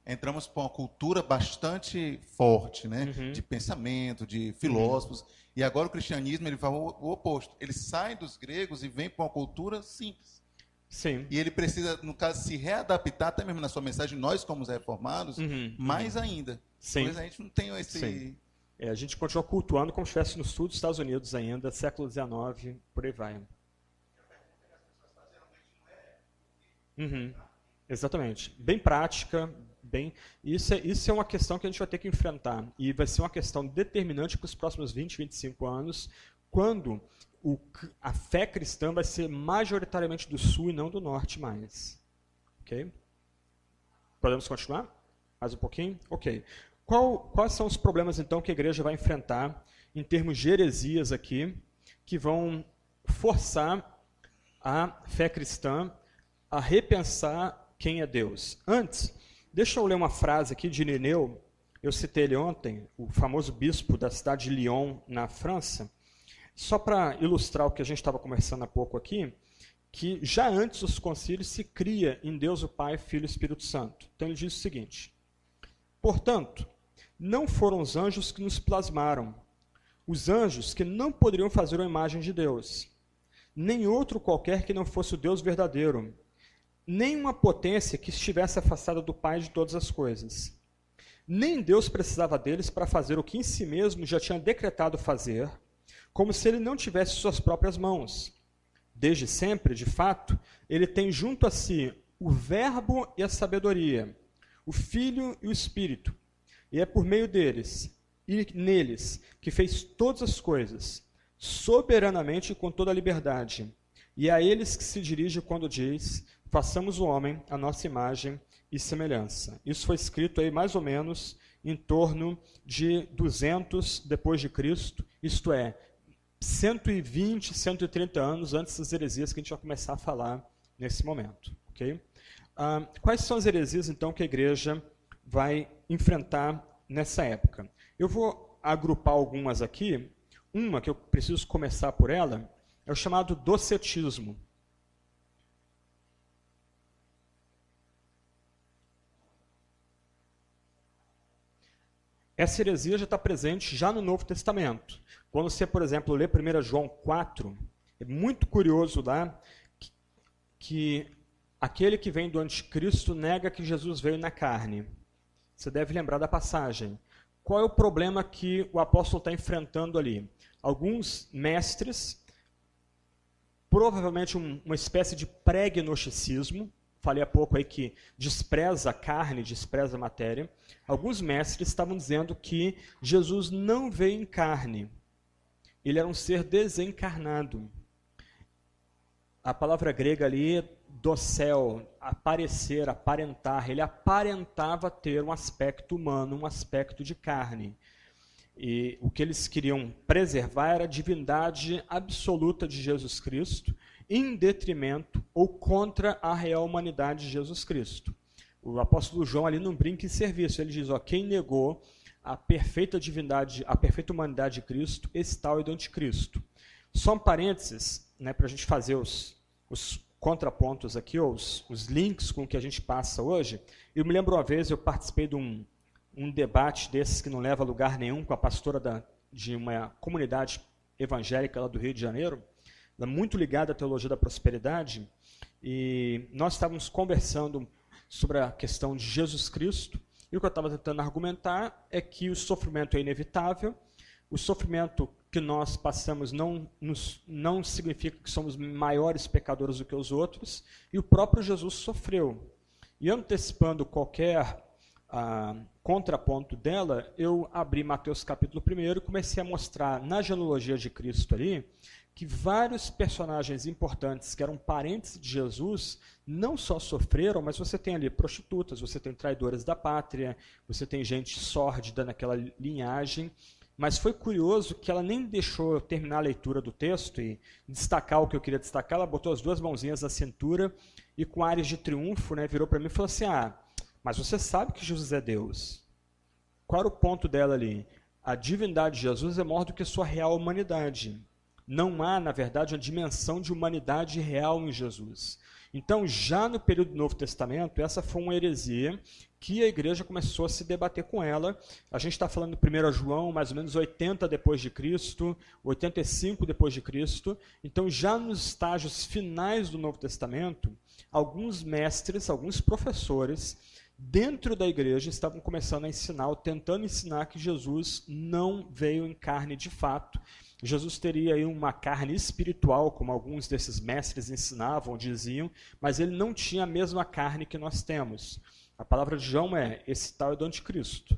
entramos para uma cultura bastante forte, né? De pensamento, de filósofos, e agora o cristianismo ele faz o oposto. Ele sai dos gregos e vem para uma cultura simples. Sim. E ele precisa, no caso, se readaptar, até mesmo na sua mensagem, nós como reformados, mais ainda. Sim. Pois a gente não tem esse... Sim. A gente continua cultuando como se estivesse no sul dos Estados Unidos ainda, século XIX, por aí vai. Exatamente. Bem prática, bem... Isso é uma questão que a gente vai ter que enfrentar. E vai ser uma questão determinante para os próximos 20, 25 anos, quando a fé cristã vai ser majoritariamente do sul e não do norte mais. Ok? Podemos continuar? Mais um pouquinho? Ok. Quais são os problemas, então, que a igreja vai enfrentar em termos de heresias aqui, que vão forçar a fé cristã a repensar quem é Deus? Antes, deixa eu ler uma frase aqui de Ireneu, eu citei ele ontem, o famoso bispo da cidade de Lyon, na França, só para ilustrar o que a gente estava conversando há pouco aqui, que já antes dos concílios se cria em Deus o Pai, Filho e Espírito Santo. Então ele diz o seguinte: portanto, não foram os anjos que nos plasmaram, os anjos que não poderiam fazer uma imagem de Deus, nem outro qualquer que não fosse o Deus verdadeiro, nem uma potência que estivesse afastada do Pai de todas as coisas. Nem Deus precisava deles para fazer o que em si mesmo já tinha decretado fazer, como se ele não tivesse suas próprias mãos. Desde sempre, de fato, ele tem junto a si o Verbo e a sabedoria, o Filho e o Espírito, e é por meio deles e neles que fez todas as coisas, soberanamente e com toda a liberdade. E a eles que se dirige quando diz: façamos o homem a nossa imagem e semelhança. Isso foi escrito aí mais ou menos em torno de 200 depois de Cristo, isto é, 120, 130 anos antes das heresias que a gente vai começar a falar nesse momento. Okay? Quais são as heresias, então, que a igreja vai enfrentar nessa época? Eu vou agrupar algumas aqui. Uma que eu preciso começar por ela é o chamado docetismo. Essa heresia já está presente já no Novo Testamento. Quando você, por exemplo, lê 1 João 4, é muito curioso lá que aquele que vem do anticristo nega que Jesus veio na carne. Você deve lembrar da passagem. Qual é o problema que o apóstolo está enfrentando ali? Alguns mestres, provavelmente uma espécie de pré-gnosticismo, falei há pouco aí que despreza a carne, despreza a matéria. Alguns mestres estavam dizendo que Jesus não veio em carne. Ele era um ser desencarnado. A palavra grega ali, docel, aparecer, aparentar. Ele aparentava ter um aspecto humano, um aspecto de carne. E o que eles queriam preservar era a divindade absoluta de Jesus Cristo, em detrimento ou contra a real humanidade de Jesus Cristo. O apóstolo João ali não brinca em serviço, ele diz, quem negou a perfeita divindade, a perfeita humanidade de Cristo, esse tal é do anticristo. Só um parênteses, né, para a gente fazer os contrapontos aqui, ou os links com o que a gente passa hoje. Eu me lembro uma vez, eu participei de um debate desses que não leva a lugar nenhum com a pastora de uma comunidade evangélica lá do Rio de Janeiro, muito ligada à teologia da prosperidade, e nós estávamos conversando sobre a questão de Jesus Cristo, e o que eu estava tentando argumentar é que o sofrimento é inevitável, o sofrimento que nós passamos não significa que somos maiores pecadores do que os outros, e o próprio Jesus sofreu. E antecipando qualquer contraponto dela, eu abri Mateus capítulo 1 e comecei a mostrar na genealogia de Cristo ali, que vários personagens importantes que eram parentes de Jesus não só sofreram, mas você tem ali prostitutas, você tem traidores da pátria, você tem gente sórdida naquela linhagem, mas foi curioso que ela nem deixou eu terminar a leitura do texto e destacar o que eu queria destacar, ela botou as duas mãozinhas na cintura e com ares de triunfo, né, virou para mim e falou assim, mas você sabe que Jesus é Deus. Qual era o ponto dela ali? A divindade de Jesus é maior do que a sua real humanidade. não há, na verdade, uma dimensão de humanidade real em Jesus. Então, já no período do Novo Testamento, essa foi uma heresia que a igreja começou a se debater com ela. A gente está falando do 1 João, mais ou menos 80 depois de Cristo, 85 depois de Cristo. Então, já nos estágios finais do Novo Testamento, alguns mestres, alguns professores, dentro da igreja, estavam começando a ensinar, ou tentando ensinar que Jesus não veio em carne de fato. Jesus teria aí uma carne espiritual, como alguns desses mestres ensinavam, diziam, mas ele não tinha a mesma carne que nós temos. A palavra de João é, esse tal é do anticristo.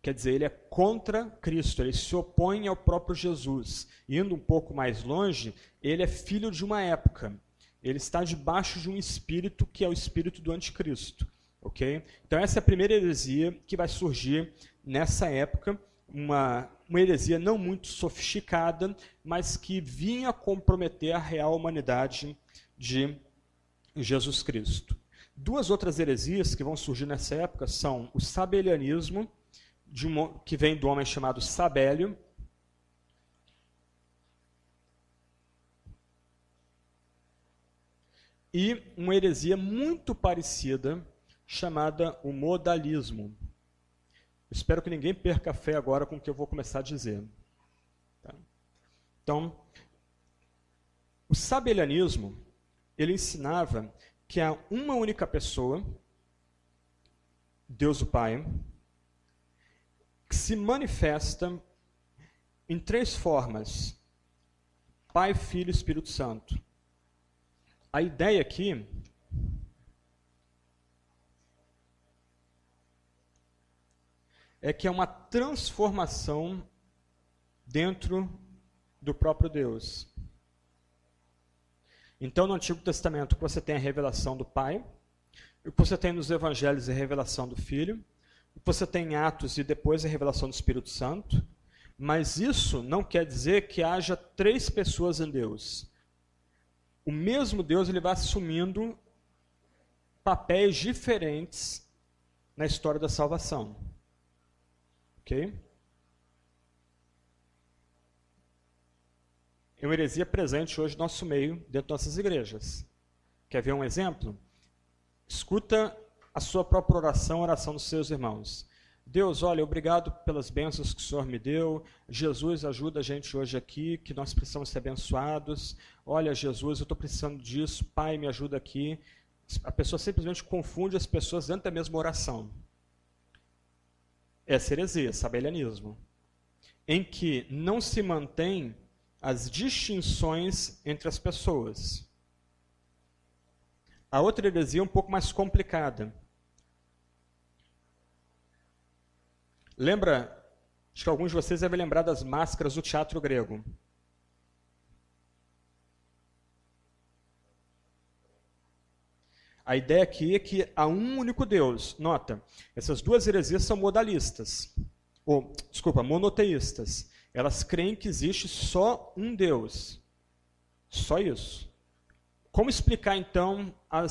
Quer dizer, ele é contra Cristo, ele se opõe ao próprio Jesus. Indo um pouco mais longe, ele é filho de uma época. Ele está debaixo de um espírito que é o espírito do anticristo. Okay? Então essa é a primeira heresia que vai surgir nessa época, uma heresia não muito sofisticada, mas que vinha comprometer a real humanidade de Jesus Cristo. Duas outras heresias que vão surgir nessa época são o sabelianismo, que vem do homem chamado Sabélio, e uma heresia muito parecida, chamada o modalismo. Espero que ninguém perca a fé agora com o que eu vou começar a dizer. Tá? Então, o sabelianismo, ele ensinava que há uma única pessoa, Deus o Pai, que se manifesta em três formas: Pai, Filho e Espírito Santo. A ideia aqui é que é uma transformação dentro do próprio Deus. Então, no Antigo Testamento, você tem a revelação do Pai, o que você tem nos Evangelhos é a revelação do Filho, o que você tem em Atos e depois a revelação do Espírito Santo, mas isso não quer dizer que haja três pessoas em Deus. O mesmo Deus ele vai assumindo papéis diferentes na história da salvação. Ok? É uma heresia presente hoje no nosso meio, dentro das nossas igrejas. Quer ver um exemplo? Escuta a sua própria oração, a oração dos seus irmãos. Deus, olha, obrigado pelas bênçãos que o Senhor me deu. Jesus, ajuda a gente hoje aqui, que nós precisamos ser abençoados. Olha, Jesus, eu estou precisando disso. Pai, me ajuda aqui. A pessoa simplesmente confunde as pessoas dentro da mesma oração. Essa heresia, sabelianismo, em que não se mantém as distinções entre as pessoas. A outra heresia é um pouco mais complicada. Lembra, acho que alguns de vocês devem lembrar das máscaras do teatro grego. A ideia aqui é que há um único Deus. Nota, essas duas heresias são modalistas. Monoteístas. Elas creem que existe só um Deus. Só isso. Como explicar, então, a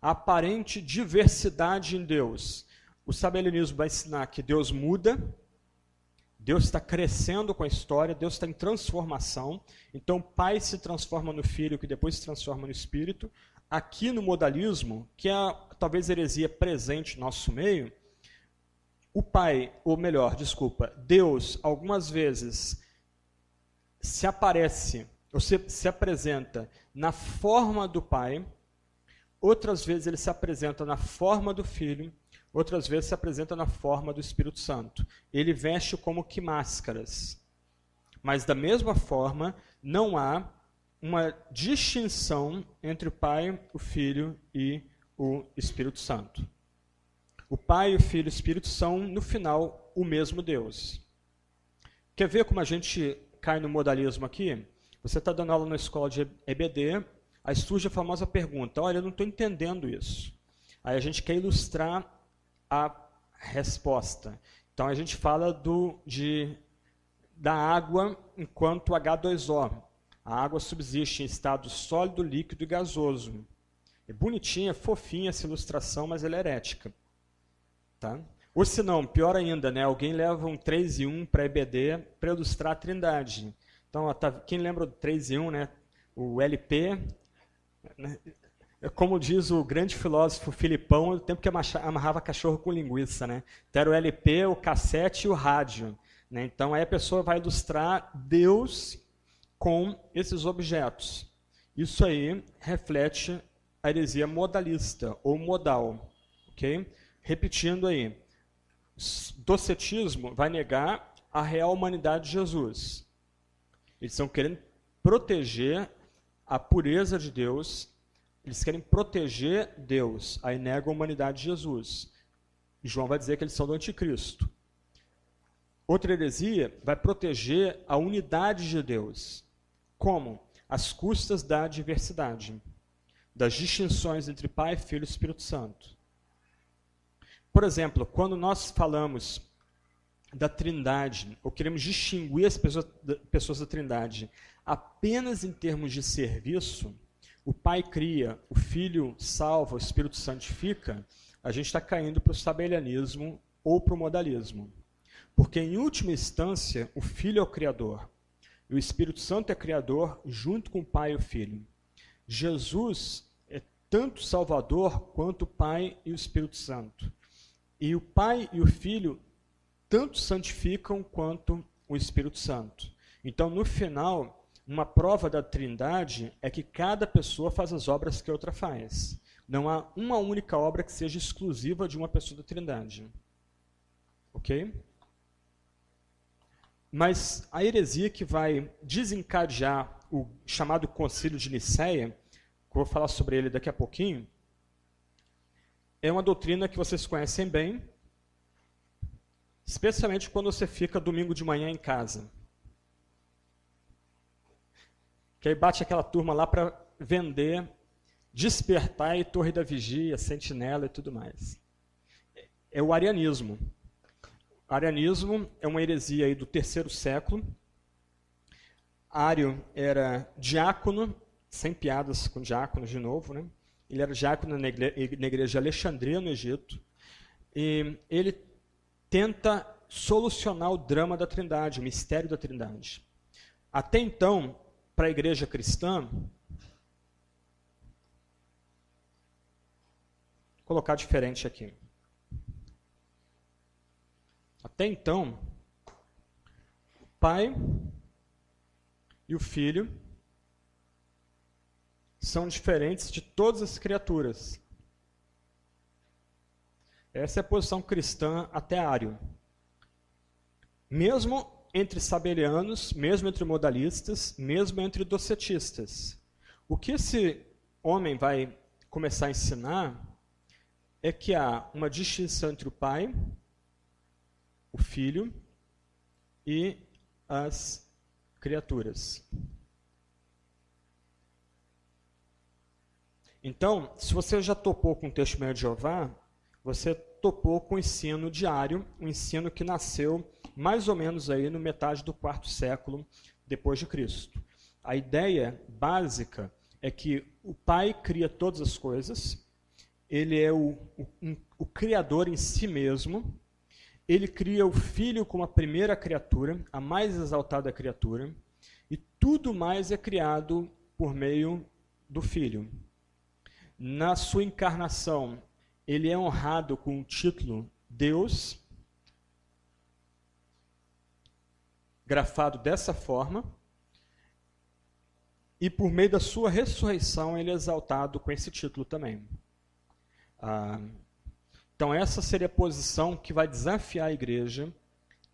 aparente diversidade em Deus? O sabelianismo vai ensinar que Deus muda, Deus está crescendo com a história, Deus está em transformação. Então, o Pai se transforma no Filho, que depois se transforma no Espírito. Aqui no modalismo, que é talvez a heresia presente no nosso meio, o Pai, ou melhor, Deus, algumas vezes se aparece, ou se apresenta na forma do Pai, outras vezes ele se apresenta na forma do Filho, outras vezes se apresenta na forma do Espírito Santo. Ele veste como que máscaras. Mas da mesma forma, não há uma distinção entre o Pai, o Filho e o Espírito Santo. O Pai, o Filho e o Espírito são, no final, o mesmo Deus. Quer ver como a gente cai no modalismo aqui? Você está dando aula na escola de EBD, aí surge a famosa pergunta, olha, eu não estou entendendo isso. Aí a gente quer ilustrar a resposta. Então a gente fala da água enquanto H2O. A água subsiste em estado sólido, líquido e gasoso. É bonitinha, fofinha essa ilustração, mas ela é herética. Tá? Ou se não, pior ainda, né? Alguém leva um 3 e 1 para EBD para ilustrar a trindade. Então, quem lembra do 3 em 1, né? O LP, né? Como diz o grande filósofo Filipão, o tempo que amarrava cachorro com linguiça, né? Então era o LP, o cassete e o rádio, né? Então aí a pessoa vai ilustrar Deus com esses objetos. Isso aí reflete a heresia modalista ou modal, ok? Repetindo aí, o docetismo vai negar a real humanidade de Jesus. Eles estão querendo proteger a pureza de Deus, eles querem proteger Deus, aí negam a humanidade de Jesus. João vai dizer que eles são do anticristo. Outra heresia vai proteger a unidade de Deus. Como? Às custas da diversidade, das distinções entre Pai, Filho e Espírito Santo. Por exemplo, quando nós falamos da Trindade, ou queremos distinguir as pessoas da Trindade apenas em termos de serviço, o Pai cria, o Filho salva, o Espírito santifica, a gente está caindo para o sabelianismo ou para o modalismo. Porque, em última instância, o Filho é o Criador, e o Espírito Santo é Criador junto com o Pai e o Filho. Jesus é tanto Salvador quanto o Pai e o Espírito Santo. E o Pai e o Filho tanto santificam quanto o Espírito Santo. Então, no final, uma prova da Trindade é que cada pessoa faz as obras que a outra faz. Não há uma única obra que seja exclusiva de uma pessoa da Trindade. Ok? Mas a heresia que vai desencadear o chamado Concílio de Nicéia, que eu vou falar sobre ele daqui a pouquinho, é uma doutrina que vocês conhecem bem, especialmente quando você fica domingo de manhã em casa. Que aí bate aquela turma lá para vender, Despertar e Torre da Vigia, Sentinela e tudo mais. É o arianismo. O arianismo é uma heresia aí do 3º século. Ário era diácono, sem piadas com diáconos de novo, né? Ele era diácono na igreja de Alexandria, no Egito. E ele tenta solucionar o drama da Trindade, o mistério da Trindade. Até então, para a igreja cristã, vou colocar diferente aqui. Até então, o Pai e o Filho são diferentes de todas as criaturas. Essa é a posição cristã até Ário. Mesmo entre sabelianos, mesmo entre modalistas, mesmo entre docetistas. O que esse homem vai começar a ensinar é que há uma distinção entre o Pai, o Filho e as criaturas. Então, se você já topou com o Testemunho de Jeová, você topou com o ensino diário, um ensino que nasceu mais ou menos aí no metade do 4º século depois de Cristo. A ideia básica é que o Pai cria todas as coisas, ele é o Criador em si mesmo, ele cria o Filho como a primeira criatura, a mais exaltada criatura, e tudo mais é criado por meio do Filho. Na sua encarnação, ele é honrado com o título Deus, grafado dessa forma, e por meio da sua ressurreição ele é exaltado com esse título também. Então essa seria a posição que vai desafiar a igreja,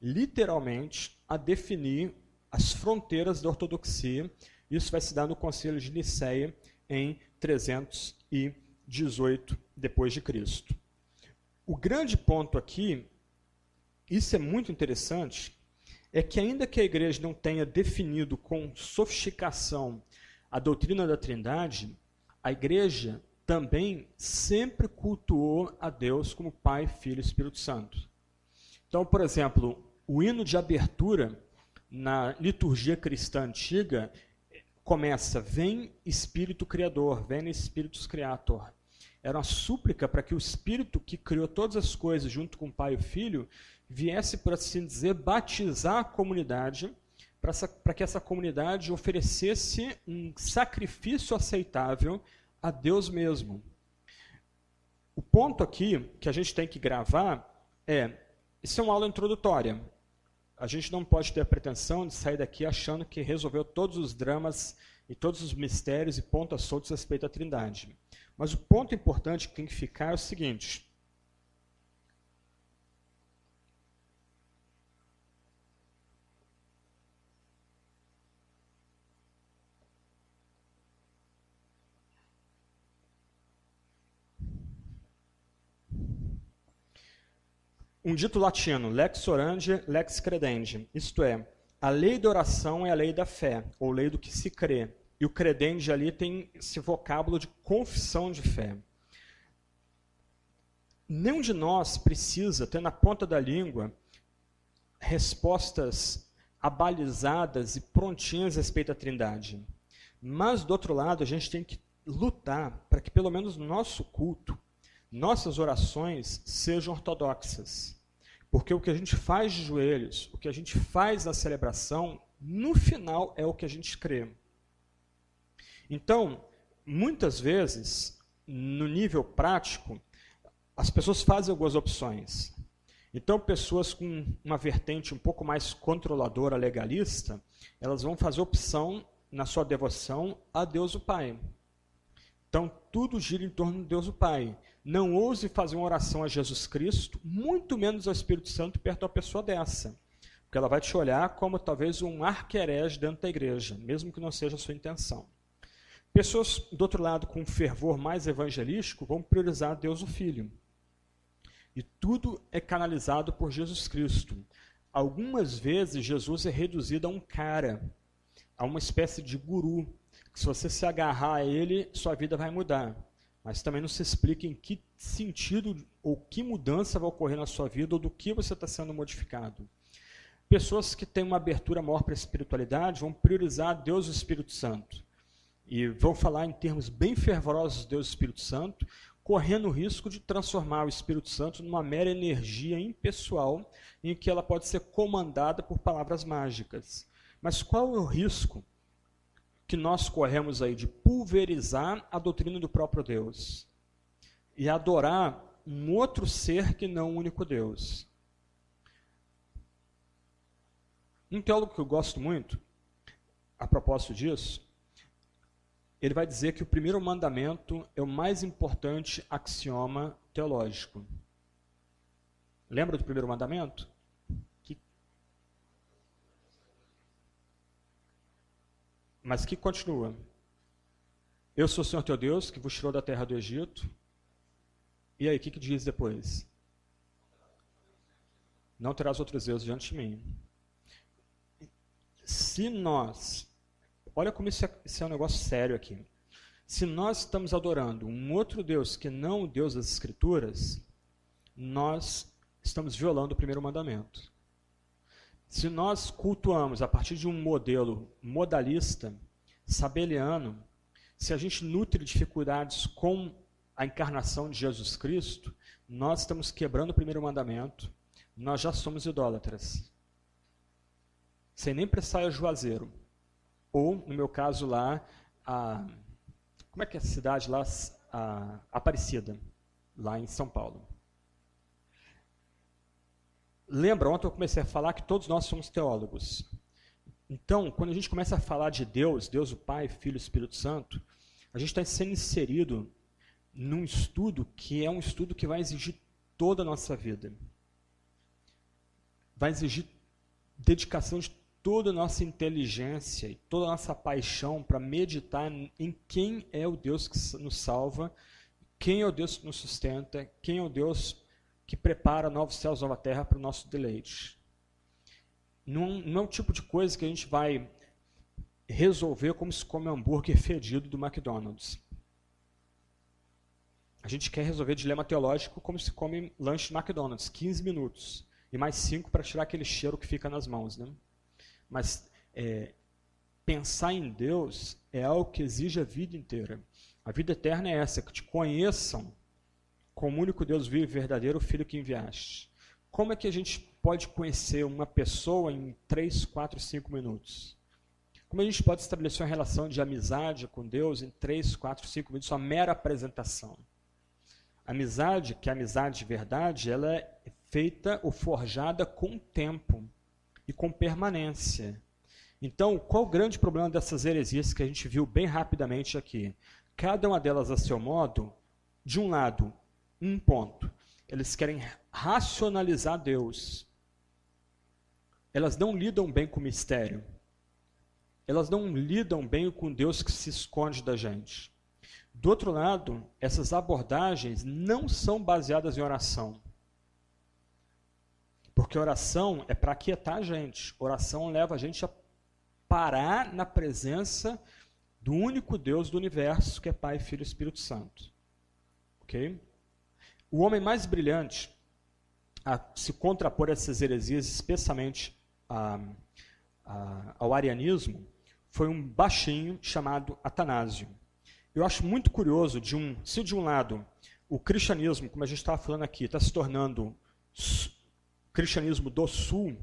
literalmente, a definir as fronteiras da ortodoxia. Isso vai se dar no Concílio de Nicéia em 318 depois de Cristo. O grande ponto aqui, isso é muito interessante, é que ainda que a igreja não tenha definido com sofisticação a doutrina da Trindade, a igreja também sempre cultuou a Deus como Pai, Filho e Espírito Santo. Então, por exemplo, o hino de abertura na liturgia cristã antiga começa: Vem Espírito Criador, vem Espíritus Creator. Era uma súplica para que o Espírito que criou todas as coisas junto com o Pai e o Filho viesse, por assim dizer, batizar a comunidade para que essa comunidade oferecesse um sacrifício aceitável a Deus mesmo. O ponto aqui que a gente tem que gravar isso é uma aula introdutória. A gente não pode ter a pretensão de sair daqui achando que resolveu todos os dramas e todos os mistérios e pontos soltos a respeito da Trindade. Mas o ponto importante que tem que ficar é o seguinte: um dito latino, lex orandi, lex credendi, isto é, a lei da oração é a lei da fé, ou lei do que se crê. E o credendi ali tem esse vocábulo de confissão de fé. Nenhum de nós precisa ter na ponta da língua respostas abalizadas e prontinhas a respeito da Trindade. Mas, do outro lado, a gente tem que lutar para que, pelo menos no nosso culto, nossas orações sejam ortodoxas. Porque o que a gente faz de joelhos, o que a gente faz na celebração, no final é o que a gente crê. Então, muitas vezes, no nível prático, as pessoas fazem algumas opções. Então, pessoas com uma vertente um pouco mais controladora, legalista, elas vão fazer opção na sua devoção a Deus o Pai. Então, tudo gira em torno de Deus o Pai. Não ouse fazer uma oração a Jesus Cristo, muito menos ao Espírito Santo, perto de uma pessoa dessa. Porque ela vai te olhar como talvez um arquerege dentro da igreja, mesmo que não seja a sua intenção. Pessoas, do outro lado, com um fervor mais evangelístico, vão priorizar Deus o Filho. E tudo é canalizado por Jesus Cristo. Algumas vezes, Jesus é reduzido a um cara, a uma espécie de guru, que se você se agarrar a ele, sua vida vai mudar. Mas também não se explica em que sentido ou que mudança vai ocorrer na sua vida ou do que você está sendo modificado. Pessoas que têm uma abertura maior para a espiritualidade vão priorizar Deus e o Espírito Santo. E vão falar em termos bem fervorosos de Deus e Espírito Santo, correndo o risco de transformar o Espírito Santo numa mera energia impessoal, em que ela pode ser comandada por palavras mágicas. Mas qual é o risco que nós corremos aí de pulverizar a doutrina do próprio Deus e adorar um outro ser que não o único Deus? Um teólogo que eu gosto muito, a propósito disso, ele vai dizer que o primeiro mandamento é o mais importante axioma teológico. Lembra do primeiro mandamento? Mas que continua. Eu sou o Senhor teu Deus, que vos tirou da terra do Egito. E aí, o que diz depois? Não terás outros deuses diante de mim. Se nós... Olha como isso é um negócio sério aqui. Se nós estamos adorando um outro Deus que não o Deus das Escrituras, nós estamos violando o primeiro mandamento. Se nós cultuamos a partir de um modelo modalista, sabeliano, se a gente nutre dificuldades com a encarnação de Jesus Cristo, nós estamos quebrando o primeiro mandamento, nós já somos idólatras. Sem nem prestar a juazeiro. Ou, no meu caso lá, como é que é a cidade lá? Aparecida, lá em São Paulo. Lembra, ontem eu comecei a falar que todos nós somos teólogos. Então, quando a gente começa a falar de Deus, Deus o Pai, Filho e Espírito Santo, a gente está sendo inserido num estudo que é um estudo que vai exigir toda a nossa vida. Vai exigir dedicação de toda a nossa inteligência e toda a nossa paixão para meditar em quem é o Deus que nos salva, quem é o Deus que nos sustenta, quem é o Deus que prepara novos céus, nova terra para o nosso deleite. Não é o tipo de coisa que a gente vai resolver como se come hambúrguer fedido do McDonald's. A gente quer resolver dilema teológico como se come lanche do McDonald's, 15 minutos, e mais 5 para tirar aquele cheiro que fica nas mãos, né? Mas pensar em Deus é algo que exige a vida inteira. A vida eterna é essa, que te conheçam como o único Deus vivo e verdadeiro, o Filho que enviaste. Como é que a gente pode conhecer uma pessoa em 3, 4, 5 minutos? Como a gente pode estabelecer uma relação de amizade com Deus em 3, 4, 5 minutos, uma mera apresentação? Amizade, que é amizade de verdade, ela é feita ou forjada com tempo e com permanência. Então, qual o grande problema dessas heresias que a gente viu bem rapidamente aqui? Cada uma delas, a seu modo, de um lado, um ponto. Eles querem racionalizar Deus. Elas não lidam bem com o mistério. Elas não lidam bem com Deus que se esconde da gente. Do outro lado, essas abordagens não são baseadas em oração. Porque oração é para aquietar a gente. Oração leva a gente a parar na presença do único Deus do universo, que é Pai, Filho e Espírito Santo. Ok? O homem mais brilhante a se contrapor a essas heresias, especialmente ao arianismo, foi um baixinho chamado Atanásio. Eu acho muito curioso, se de um lado o cristianismo, como a gente estava falando aqui, está se tornando cristianismo do Sul,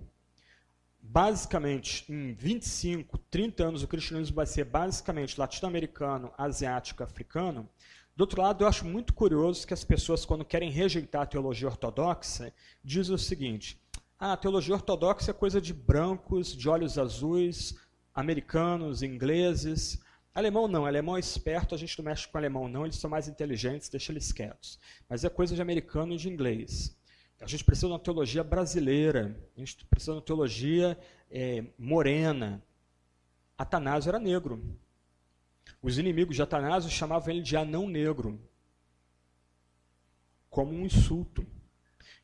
basicamente em 25, 30 anos o cristianismo vai ser basicamente latino-americano, asiático, africano. Do outro lado, eu acho muito curioso que as pessoas, quando querem rejeitar a teologia ortodoxa, dizem o seguinte: a teologia ortodoxa é coisa de brancos, de olhos azuis, americanos, ingleses. Alemão não, alemão é esperto, a gente não mexe com alemão não, eles são mais inteligentes, deixa eles quietos. Mas é coisa de americano e de inglês. A gente precisa de uma teologia brasileira, a gente precisa de uma teologia morena. Atanásio era negro. Os inimigos de Atanásio chamavam ele de anão negro, como um insulto.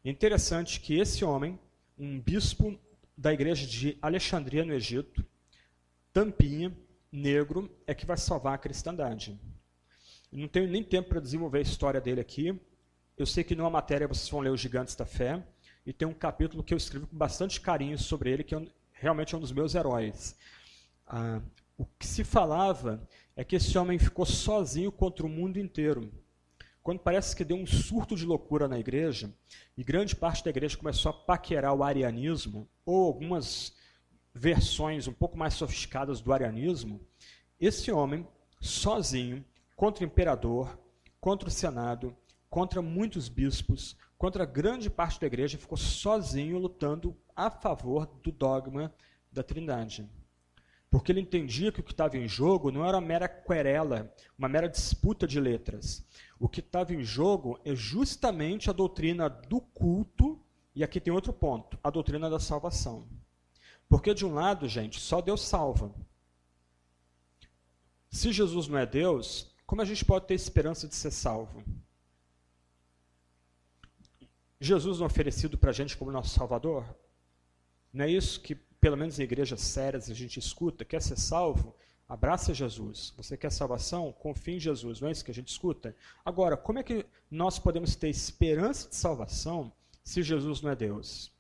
É interessante que esse homem, um bispo da igreja de Alexandria, no Egito, tampinha, negro, é que vai salvar a cristandade. Eu não tenho nem tempo para desenvolver a história dele aqui. Eu sei que numa matéria vocês vão ler Os Gigantes da Fé, e tem um capítulo que eu escrevo com bastante carinho sobre ele, que realmente é um dos meus heróis. O que se falava é que esse homem ficou sozinho contra o mundo inteiro. Quando parece que deu um surto de loucura na igreja, e grande parte da igreja começou a paquerar o arianismo, ou algumas versões um pouco mais sofisticadas do arianismo, esse homem, sozinho, contra o imperador, contra o senado, contra muitos bispos, contra grande parte da igreja, ficou sozinho lutando a favor do dogma da Trindade. Porque ele entendia que o que estava em jogo não era uma mera querela, uma mera disputa de letras. O que estava em jogo é justamente a doutrina do culto, e aqui tem outro ponto, a doutrina da salvação. Porque de um lado, gente, só Deus salva. Se Jesus não é Deus, como a gente pode ter esperança de ser salvo? Jesus não é oferecido para a gente como nosso Salvador? Não é isso que, pelo menos em igrejas sérias, a gente escuta? Quer ser salvo? Abraça Jesus. Você quer salvação? Confie em Jesus. Não é isso que a gente escuta? Agora, como é que nós podemos ter esperança de salvação se Jesus não é Deus?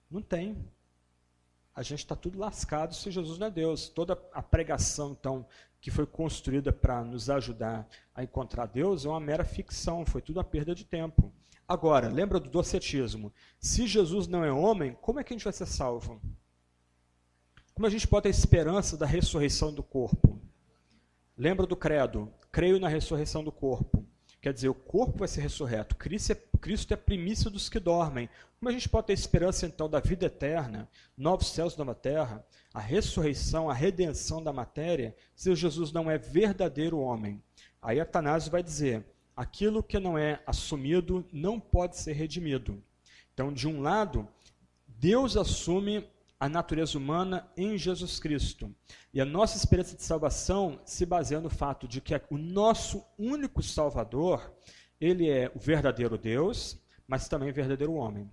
Não tem. A gente está tudo lascado se Jesus não é Deus. Toda a pregação, então, que foi construída para nos ajudar a encontrar Deus é uma mera ficção, foi tudo uma perda de tempo. Agora, lembra do docetismo? Se Jesus não é homem, como é que a gente vai ser salvo? Como a gente pode ter esperança da ressurreição do corpo? Lembra do credo? Creio na ressurreição do corpo. Quer dizer, o corpo vai ser ressurreto. Cristo é a primícia dos que dormem. Como a gente pode ter esperança, então, da vida eterna, novos céus e nova terra, a ressurreição, a redenção da matéria, se Jesus não é verdadeiro homem? Aí Atanásio vai dizer, aquilo que não é assumido não pode ser redimido. Então, de um lado, Deus assume a natureza humana em Jesus Cristo. E a nossa esperança de salvação se baseia no fato de que o nosso único Salvador, ele é o verdadeiro Deus, mas também o verdadeiro homem.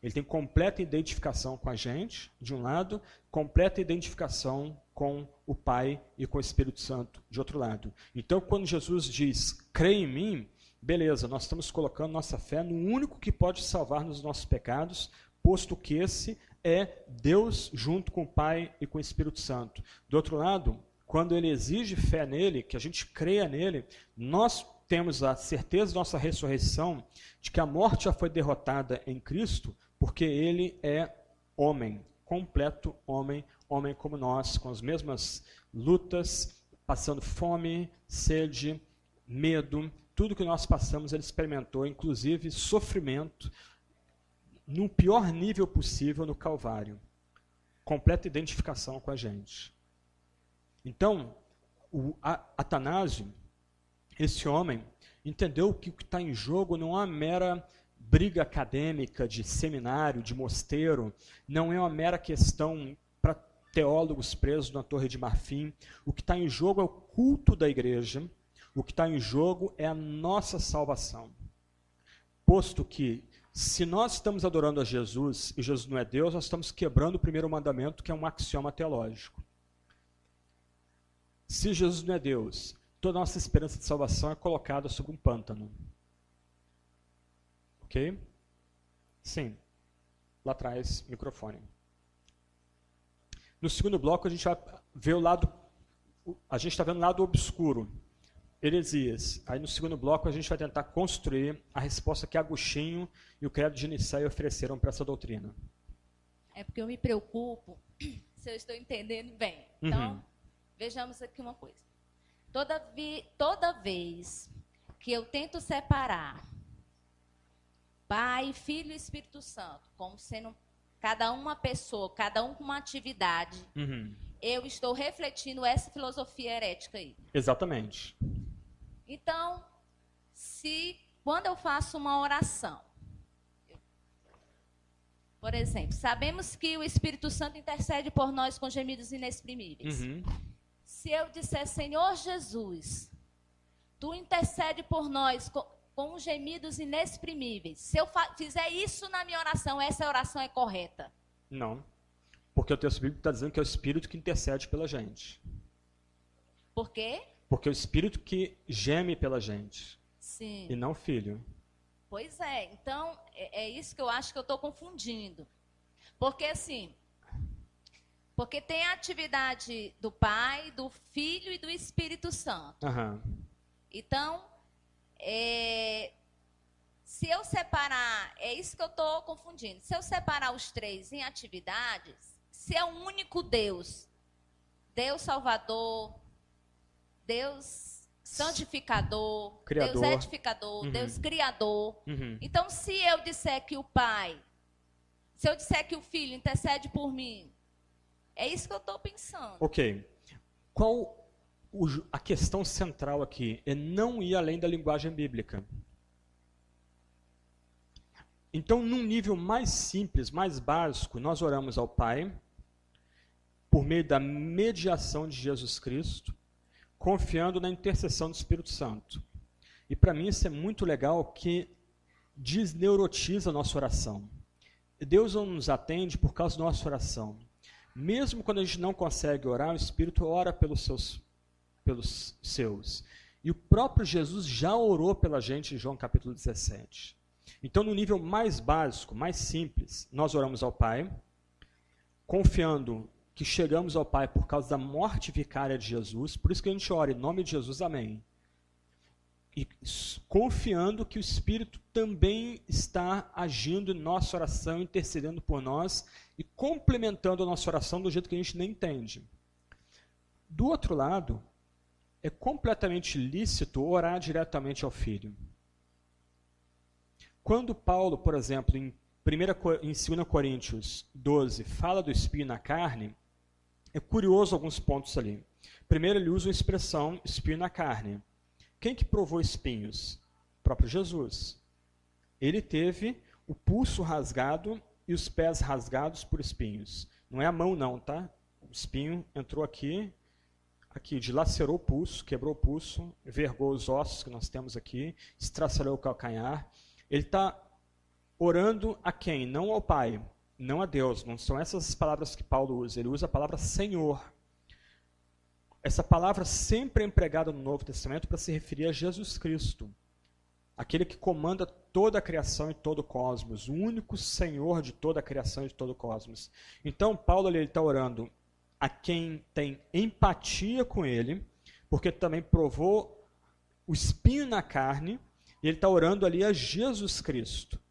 Ele tem completa identificação com a gente, de um lado, completa identificação com o Pai e com o Espírito Santo, de outro lado. Então, quando Jesus diz, crê em mim, beleza, nós estamos colocando nossa fé no único que pode salvar nos nossos pecados, posto que esse é Deus junto com o Pai e com o Espírito Santo. Do outro lado, quando ele exige fé nele, que a gente creia nele, nós temos a certeza da nossa ressurreição, de que a morte já foi derrotada em Cristo, porque ele é homem, completo homem, homem como nós, com as mesmas lutas, passando fome, sede, medo, tudo que nós passamos ele experimentou, inclusive sofrimento, no pior nível possível no Calvário. Completa identificação com a gente. Então, o Atanásio, esse homem, entendeu que o que está em jogo não é uma mera briga acadêmica de seminário, de mosteiro, não é uma mera questão para teólogos presos na Torre de Marfim. O que está em jogo é o culto da igreja, o que está em jogo é a nossa salvação. Posto que, se nós estamos adorando a Jesus e Jesus não é Deus, nós estamos quebrando o primeiro mandamento, que é um axioma teológico. Se Jesus não é Deus, toda a nossa esperança de salvação é colocada sobre um pântano. Ok? Sim. Lá atrás, microfone. No segundo bloco, a gente vai ver o lado... A gente está vendo o lado obscuro. Heresias. Aí no segundo bloco a gente vai tentar construir a resposta que Agostinho e o credo de Nicéia ofereceram para essa doutrina. É porque eu me preocupo se eu estou entendendo bem. Então, vejamos aqui uma coisa. Toda vez que eu tento separar Pai, Filho e Espírito Santo, como sendo cada uma pessoa, cada um com uma atividade, eu estou refletindo essa filosofia herética aí. Exatamente. Então, quando eu faço uma oração, por exemplo, sabemos que o Espírito Santo intercede por nós com gemidos inexprimíveis. Se eu disser, Senhor Jesus, Tu intercede por nós com gemidos inexprimíveis, se eu fizer isso na minha oração, essa oração é correta? Não, porque o texto bíblico está dizendo que é o Espírito que intercede pela gente. Por quê? Porque é o Espírito que geme pela gente. Sim. E não o Filho. Pois é, então é isso que eu acho que eu estou confundindo. Porque assim, porque tem a atividade do Pai, do Filho e do Espírito Santo. Então, se eu separar, é isso que eu estou confundindo. Se eu separar os três em atividades, se é um único Deus, Deus Salvador, Deus santificador, Criador. Deus edificador, Deus criador. Então, se eu disser que o Pai, se eu disser que o Filho intercede por mim, é isso que eu estou pensando. Ok. Qual a questão central aqui? É não ir além da linguagem bíblica. Então, num nível mais simples, mais básico, nós oramos ao Pai, por meio da mediação de Jesus Cristo, confiando na intercessão do Espírito Santo. E para mim isso é muito legal, que desneurotiza a nossa oração. Deus não nos atende por causa da nossa oração. Mesmo quando a gente não consegue orar, o Espírito ora pelos seus. E o próprio Jesus já orou pela gente em João capítulo 17. Então, no nível mais básico, mais simples, nós oramos ao Pai, confiando que chegamos ao Pai por causa da morte vicária de Jesus, por isso que a gente ora em nome de Jesus, amém. E confiando que o Espírito também está agindo em nossa oração, intercedendo por nós e complementando a nossa oração do jeito que a gente nem entende. Do outro lado, é completamente lícito orar diretamente ao Filho. Quando Paulo, por exemplo, em 2 Coríntios 12, fala do espinho na carne, é curioso alguns pontos ali. Primeiro, ele usa a expressão espinho na carne. Quem que provou espinhos? O próprio Jesus. Ele teve o pulso rasgado e os pés rasgados por espinhos. Não é a mão não, tá? O espinho entrou aqui, dilacerou o pulso, quebrou o pulso, vergou os ossos que nós temos aqui, estraçalhou o calcanhar. Ele está orando a quem? Não ao Pai, não a Deus. Não são essas as palavras que Paulo usa. Ele usa a palavra Senhor. Essa palavra sempre é empregada no Novo Testamento para se referir a Jesus Cristo, aquele que comanda toda a criação e todo o cosmos, o único Senhor de toda a criação e de todo o cosmos. Então, Paulo está orando a quem tem empatia com ele, porque também provou o espinho na carne, e ele está orando ali a Jesus Cristo.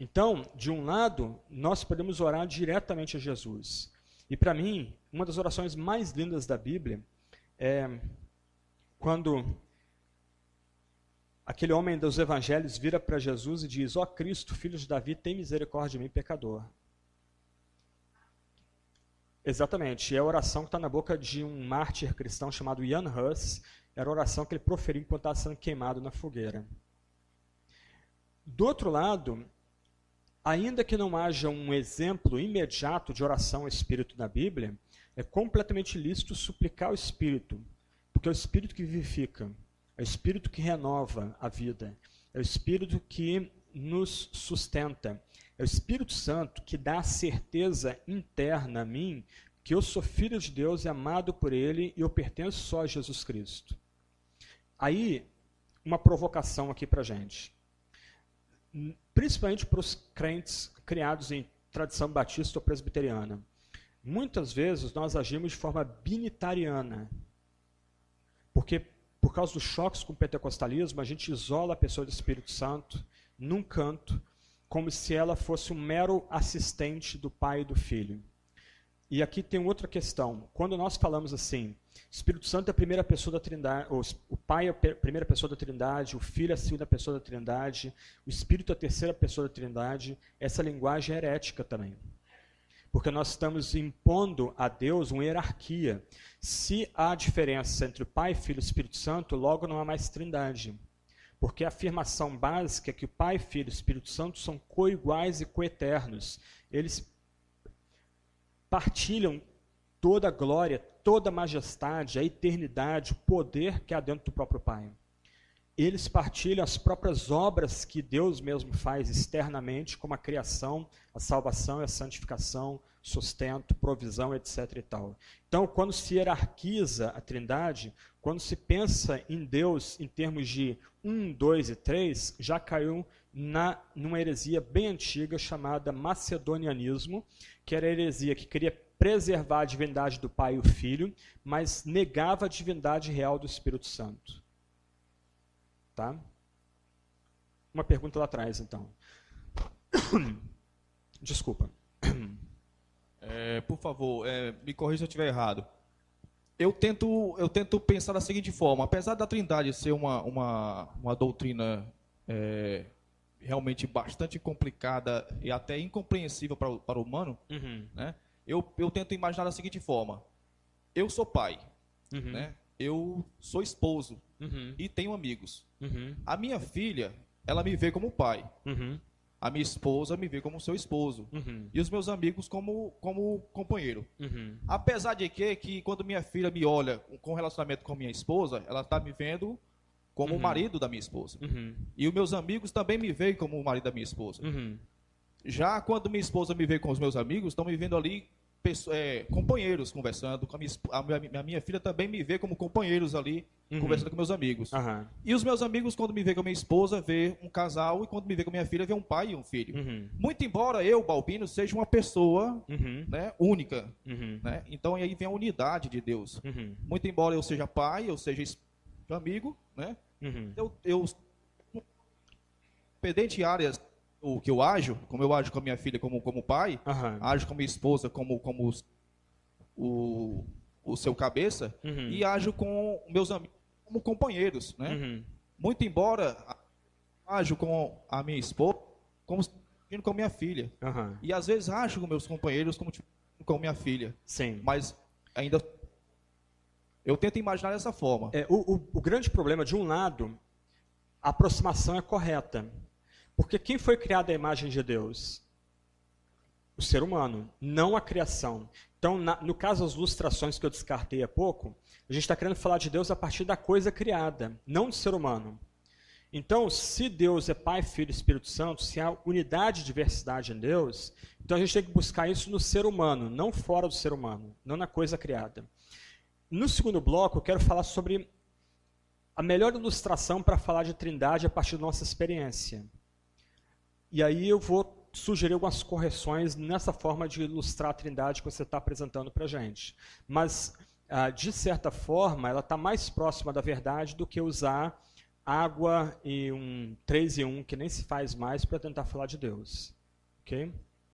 Então, de um lado, nós podemos orar diretamente a Jesus. E para mim, uma das orações mais lindas da Bíblia é quando aquele homem dos evangelhos vira para Jesus e diz: ó Cristo, filho de Davi, tem misericórdia de mim, pecador. Exatamente, é a oração que está na boca de um mártir cristão chamado Jan Hus. Era a oração que ele proferiu enquanto estava sendo queimado na fogueira. Do outro lado, ainda que não haja um exemplo imediato de oração ao Espírito na Bíblia, é completamente lícito suplicar ao Espírito, porque é o Espírito que vivifica, é o Espírito que renova a vida, é o Espírito que nos sustenta, é o Espírito Santo que dá a certeza interna a mim que eu sou filho de Deus e amado por Ele e eu pertenço só a Jesus Cristo. Aí, uma provocação aqui para a gente. Principalmente para os crentes criados em tradição batista ou presbiteriana. Muitas vezes nós agimos de forma binitariana. Porque, por causa dos choques com o pentecostalismo, a gente isola a pessoa do Espírito Santo num canto, como se ela fosse um mero assistente do Pai e do Filho. E aqui tem outra questão. Quando nós falamos assim, Espírito Santo é a primeira pessoa da Trindade, o Pai é a primeira pessoa da Trindade, o Filho é a segunda pessoa da Trindade, o Espírito é a terceira pessoa da Trindade, essa linguagem é herética também. Porque nós estamos impondo a Deus uma hierarquia. Se há diferença entre o Pai, Filho e Espírito Santo, logo não há mais Trindade. Porque a afirmação básica é que o Pai, Filho e Espírito Santo são coiguais e coeternos. Eles partilham toda a glória, toda a majestade, a eternidade, o poder que há dentro do próprio Pai. Eles partilham as próprias obras que Deus mesmo faz externamente, como a criação, a salvação e a santificação, sustento, provisão, etc. e tal. Então, quando se hierarquiza a Trindade, quando se pensa em Deus em termos de 1, 2 e 3, já caiu numa heresia bem antiga chamada macedonianismo, que era a heresia que queria preservar a divindade do Pai e o Filho, mas negava a divindade real do Espírito Santo. Tá? Uma pergunta lá atrás, então. Desculpa. Por favor, me corrija se eu estiver errado. Eu tento pensar da seguinte forma: apesar da Trindade ser uma doutrina realmente bastante complicada e até incompreensível para o humano, né? Eu tento imaginar da seguinte forma: eu sou pai, né? Eu sou esposo e tenho amigos. A minha filha, ela me vê como pai. A minha esposa me vê como seu esposo. E os meus amigos como companheiro. Apesar de que quando minha filha me olha com relacionamento com minha esposa, ela está me vendo como o marido da minha esposa. E os meus amigos também me veem como o marido da minha esposa. Já quando minha esposa me vê com os meus amigos, estão me vendo ali companheiros conversando. A minha filha também me vê como companheiros ali, conversando com meus amigos. E os meus amigos, quando me vê com a minha esposa, vê um casal, e quando me vê com a minha filha, vê um pai e um filho. Muito embora eu, Balbino, seja uma pessoa né, única. Né? Então aí vem a unidade de Deus. Muito embora eu seja pai, eu seja amigo, né? Eu independente áreas o que eu ajo, como eu ajo com a minha filha como pai, ajo com a minha esposa como o seu cabeça, e ajo com meus amigos como companheiros, né? Muito embora ajo com a minha esposa como com a minha filha. E às vezes ajo com meus companheiros como com minha filha. Sim. Mas ainda eu tento imaginar dessa forma. O grande problema, de um lado, a aproximação é correta. Porque quem foi criado à imagem de Deus? O ser humano, não a criação. Então, no caso das ilustrações que eu descartei há pouco, a gente está querendo falar de Deus a partir da coisa criada, não do ser humano. Então, se Deus é Pai, Filho e Espírito Santo, se há unidade e diversidade em Deus, então a gente tem que buscar isso no ser humano, não fora do ser humano, não na coisa criada. No segundo bloco, eu quero falar sobre a melhor ilustração para falar de Trindade a partir da nossa experiência. E aí eu vou sugerir algumas correções nessa forma de ilustrar a Trindade que você está apresentando para a gente. Mas, de certa forma, ela está mais próxima da verdade do que usar água e um 3 em 1 que nem se faz mais para tentar falar de Deus. Ok?